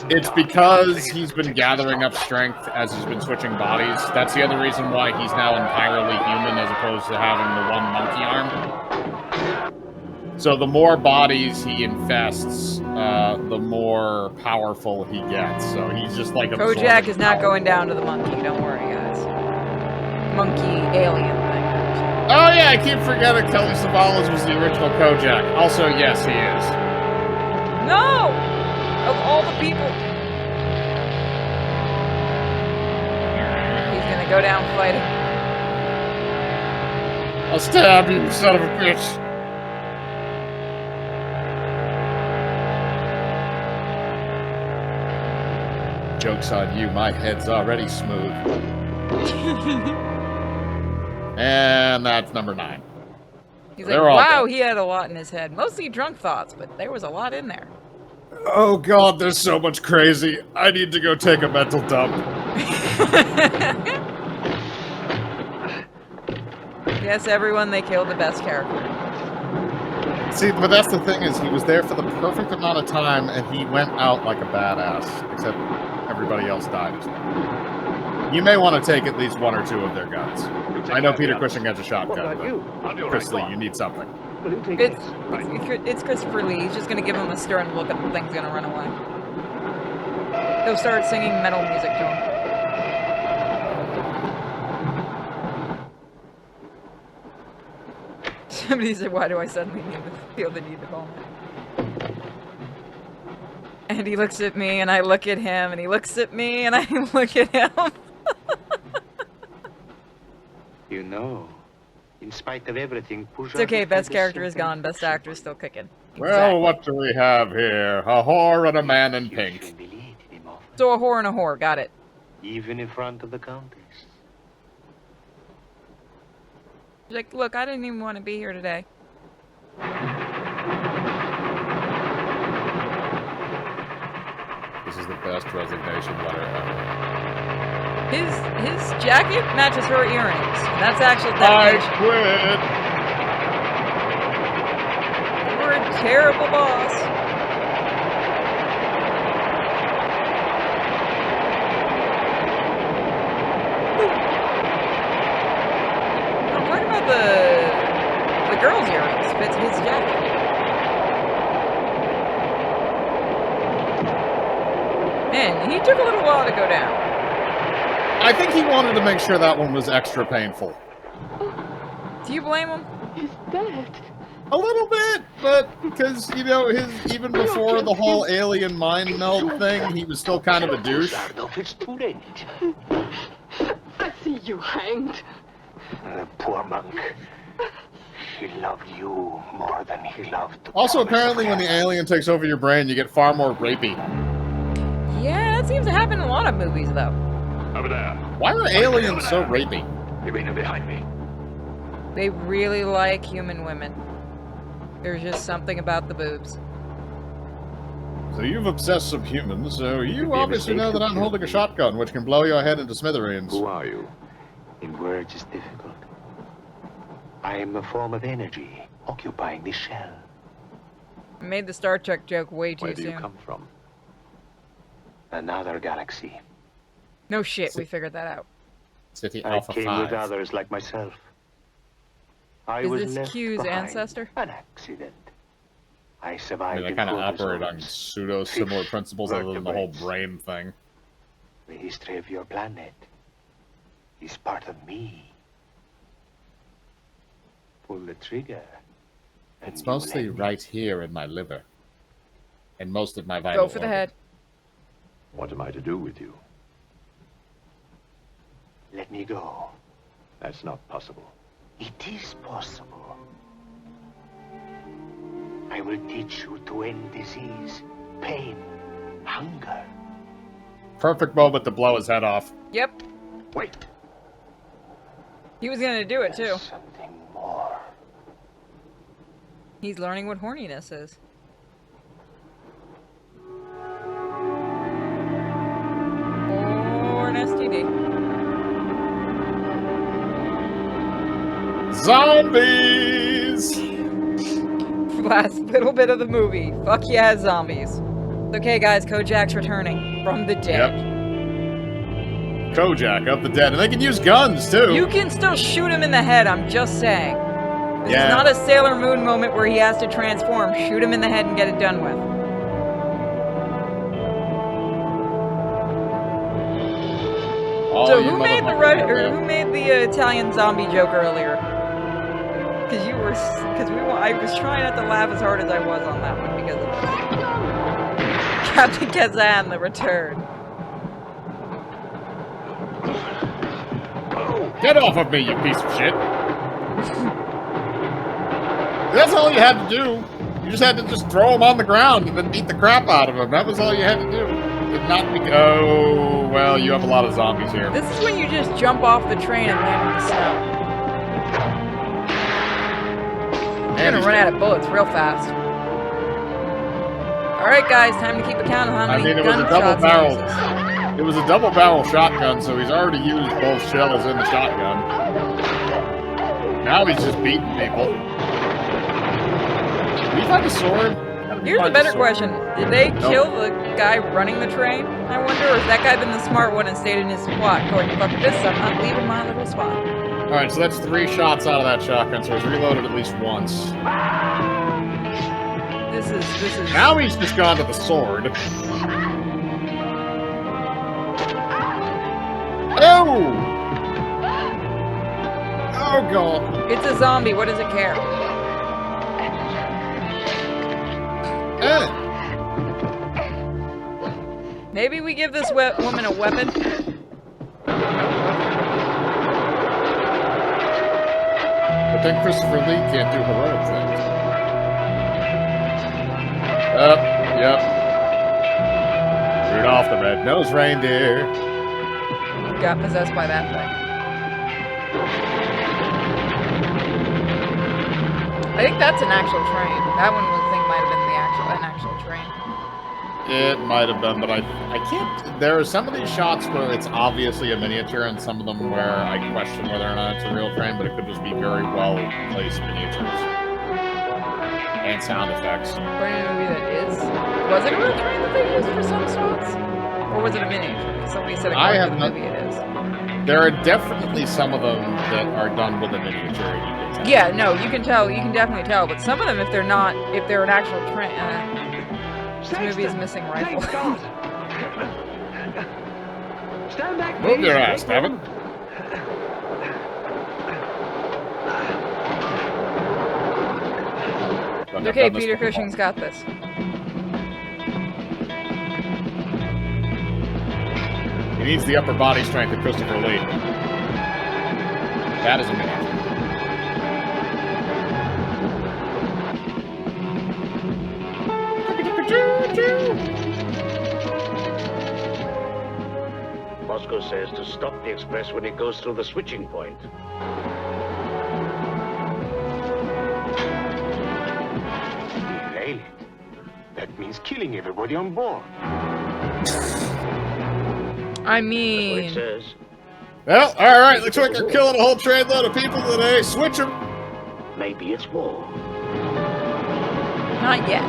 It's because he's been gathering up strength as he's been switching bodies. That's the other reason why he's now entirely human as opposed to having the one monkey arm. So the more bodies he infests, the more powerful he gets. So he's just like Kojak is not going down to the monkey. Don't worry, guys. Monkey alien thing. Oh yeah, I keep forgetting Kelly Savalas was the original Kojak. Also, yes, he is. No! Of all the people. He's gonna go down fighting. I'll stab you, son of a bitch. Joke's on you, my head's already smooth. And that's number 9. He's like, wow, he had a lot in his head. Mostly drunk thoughts, but there was a lot in there. Oh God, there's so much crazy. I need to go take a mental dump. Yes, everyone, they killed the best character. See, but that's the thing is he was there for the perfect amount of time and he went out like a badass, except everybody else died as well. You may want to take at least 1 or 2 of their guns. I know Peter Cushing has a shotgun, but Chris Lee, you need something. It's Christopher Lee. He's just gonna give him a stern look and the thing's gonna run away. He'll start singing metal music to him. Somebody said, why do I suddenly feel the need to call him? And he looks at me, and I look at him, and he looks at me, and I look at him. You know, in spite of everything, It's okay, best character is gone, best actor is still kicking. Well, what do we have here? A whore and a man in pink. So a whore and a whore, got it. Even in front of the countess. She's like, look, I didn't even want to be here today. This is the best resignation letter ever. His jacket matches her earrings. And that's actual I dedication. quit. You're a terrible boss. I'm talking about the girl's earrings. Fits his jacket. Man, he took a little while to go down. I think he wanted to make sure that one was extra painful. Do you blame him? He's dead. A little bit, but because, you know, even before the whole alien mind meld thing, he was still kind of a douche. It's too late. I see you hanged. The poor monk. He loved you more than he loved. Also, apparently, when the alien takes over your brain, you get far more rapey. Yeah, that seems to happen in a lot of movies, though. Over there. Why are aliens so rapey? You mean behind me? They really like human women. There's just something about the boobs. So you've obsessed some humans, so you obviously know that I'm holding a shotgun, which can blow your head into smithereens. Who are you? In words, it's difficult. I am a form of energy occupying this shell. I made the Star Trek joke way too Where do soon. you come from? Another galaxy. No shit, we figured that out. City I Alpha came 5. with others like myself. I Is was this left Q's behind. ancestor? An accident. I I survived. mean, they kind of in operate on chromosomes. pseudo-similar Fish, principles other than the whole vertebrates. brain thing. The history of your planet is part of me. Pull the trigger. and It's you will mostly end it. right here in my liver. And most of my vital Go for the head. What am I to do with you? Let me go. That's not possible. It is possible. I will teach you to end disease, pain, hunger. Perfect moment to blow his head off. Yep. Wait. He was gonna do it too. There's something more. He's learning what horniness is. Or an STD. Zombies! Last little bit of the movie. Fuck yeah, zombies. Okay, guys, Kojak's returning from the dead. Yep. Kojak of the dead. And they can use guns, too. You can still shoot him in the head, I'm just saying. This Yeah. is not a Sailor Moon moment where he has to transform. Shoot him in the head and get it done with. All So you who made the motherfuckers or who made the Italian zombie joke earlier? Because I was trying not to laugh as hard as I was on that one because of this. Captain Kazan, the return. Get off of me, you piece of shit. That's all you had to do. You just had to just throw him on the ground and then beat the crap out of him. That was all you had to do. Did not be. Oh, well, you have a lot of zombies here. This is when you just jump off the train and land in the snow. You're gonna run out of bullets real fast. Alright guys, time to keep a count of how many it was a double gunshots he barrel. uses. It was a double barrel shotgun, so he's already used both shells in the shotgun. Now he's just beating people. Do you find a sword? Here's a better question. Did they kill the guy running the train? I wonder, or has that guy been the smart one and stayed in his spot going, fuck this, I'm not leaving my little spot. Alright, so that's 3 shots out of that shotgun, so he's reloaded at least once. This is... Now he's just gone to the sword. Oh! Oh, God. It's a zombie, what does it care? Maybe we give this woman a weapon? But then Christopher Lee can't do heroic things. Yep. Rudolph the Red-Nosed Reindeer. Got possessed by that thing. I think that's an actual train. That one I think might have been an actual train. It might have been, but I can't. There are some of these shots where it's obviously a miniature, and some of them where I question whether or not it's a real train, but it could just be very well placed miniatures and sound effects. For any movie that is, was it a real train that they used for some shots, or was it a miniature? Somebody said according to the movie it is. There are definitely some of them that are done with a miniature. Yeah, no, you can tell. You can definitely tell. But some of them, if they're an actual train. This movie is missing rifle. Stand back, Move your ass, damn it. Okay, Peter Cushing's got this. He needs the upper body strength of Christopher Lee. That is a miniature. Moscow says to stop the express when it goes through the switching point. Derail it. That means killing everybody on board. I mean... That's what it says. Well, alright, looks like they're killing a whole trainload of people today. Switch them. Maybe it's war. Not yet.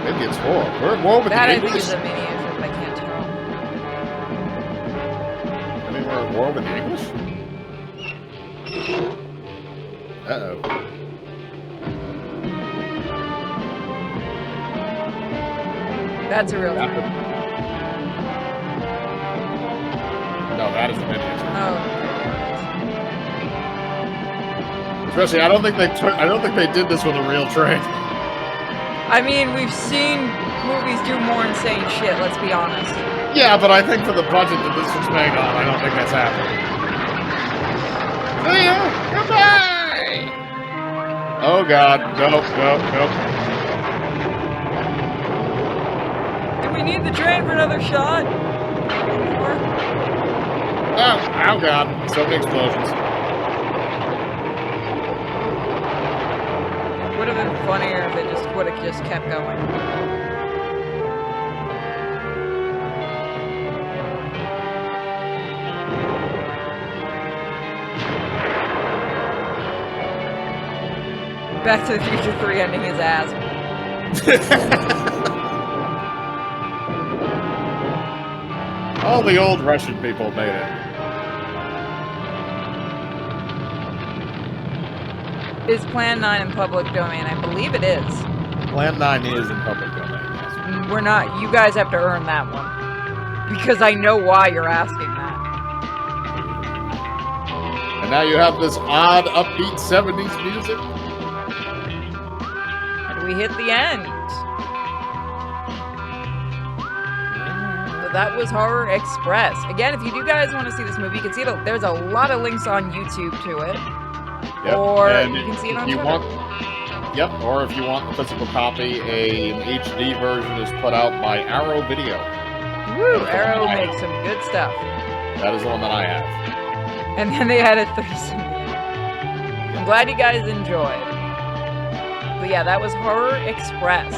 Maybe it's war. We're at war with that the I English. think is a miniature, but I can't tell. I mean, we're at war with the English? Uh-oh. That's a real train. No, that is a miniature. Oh. Especially, I don't think they did this with a real train. I mean, we've seen movies do more insane shit, let's be honest. Yeah, but I think for the budget that this was made on, I don't think that's happening. See ya! Goodbye! Oh god, nope. Do we need the train for another shot? Oh god, so many explosions. Would have been funnier if it would have just kept going. Back to the Future 3 ending his ass. All the old Russian people made it. Is Plan 9 in public domain? I believe it is. Plan 9 is in public domain, yes. We're not. You guys have to earn that one. Because I know why you're asking that. And now you have this odd, upbeat 70s music. And we hit the end. So that was Horror Express. Again, if you do guys want to see this movie, you can see it. There's a lot of links on YouTube to it. Yep. Or and you can see it on Twitter. Or if you want the physical copy, an HD version is put out by Arrow Video. Woo! Arrow makes some good stuff. That is the one that I have. And then they added 30 I'm glad you guys enjoyed. But yeah, that was Horror Express.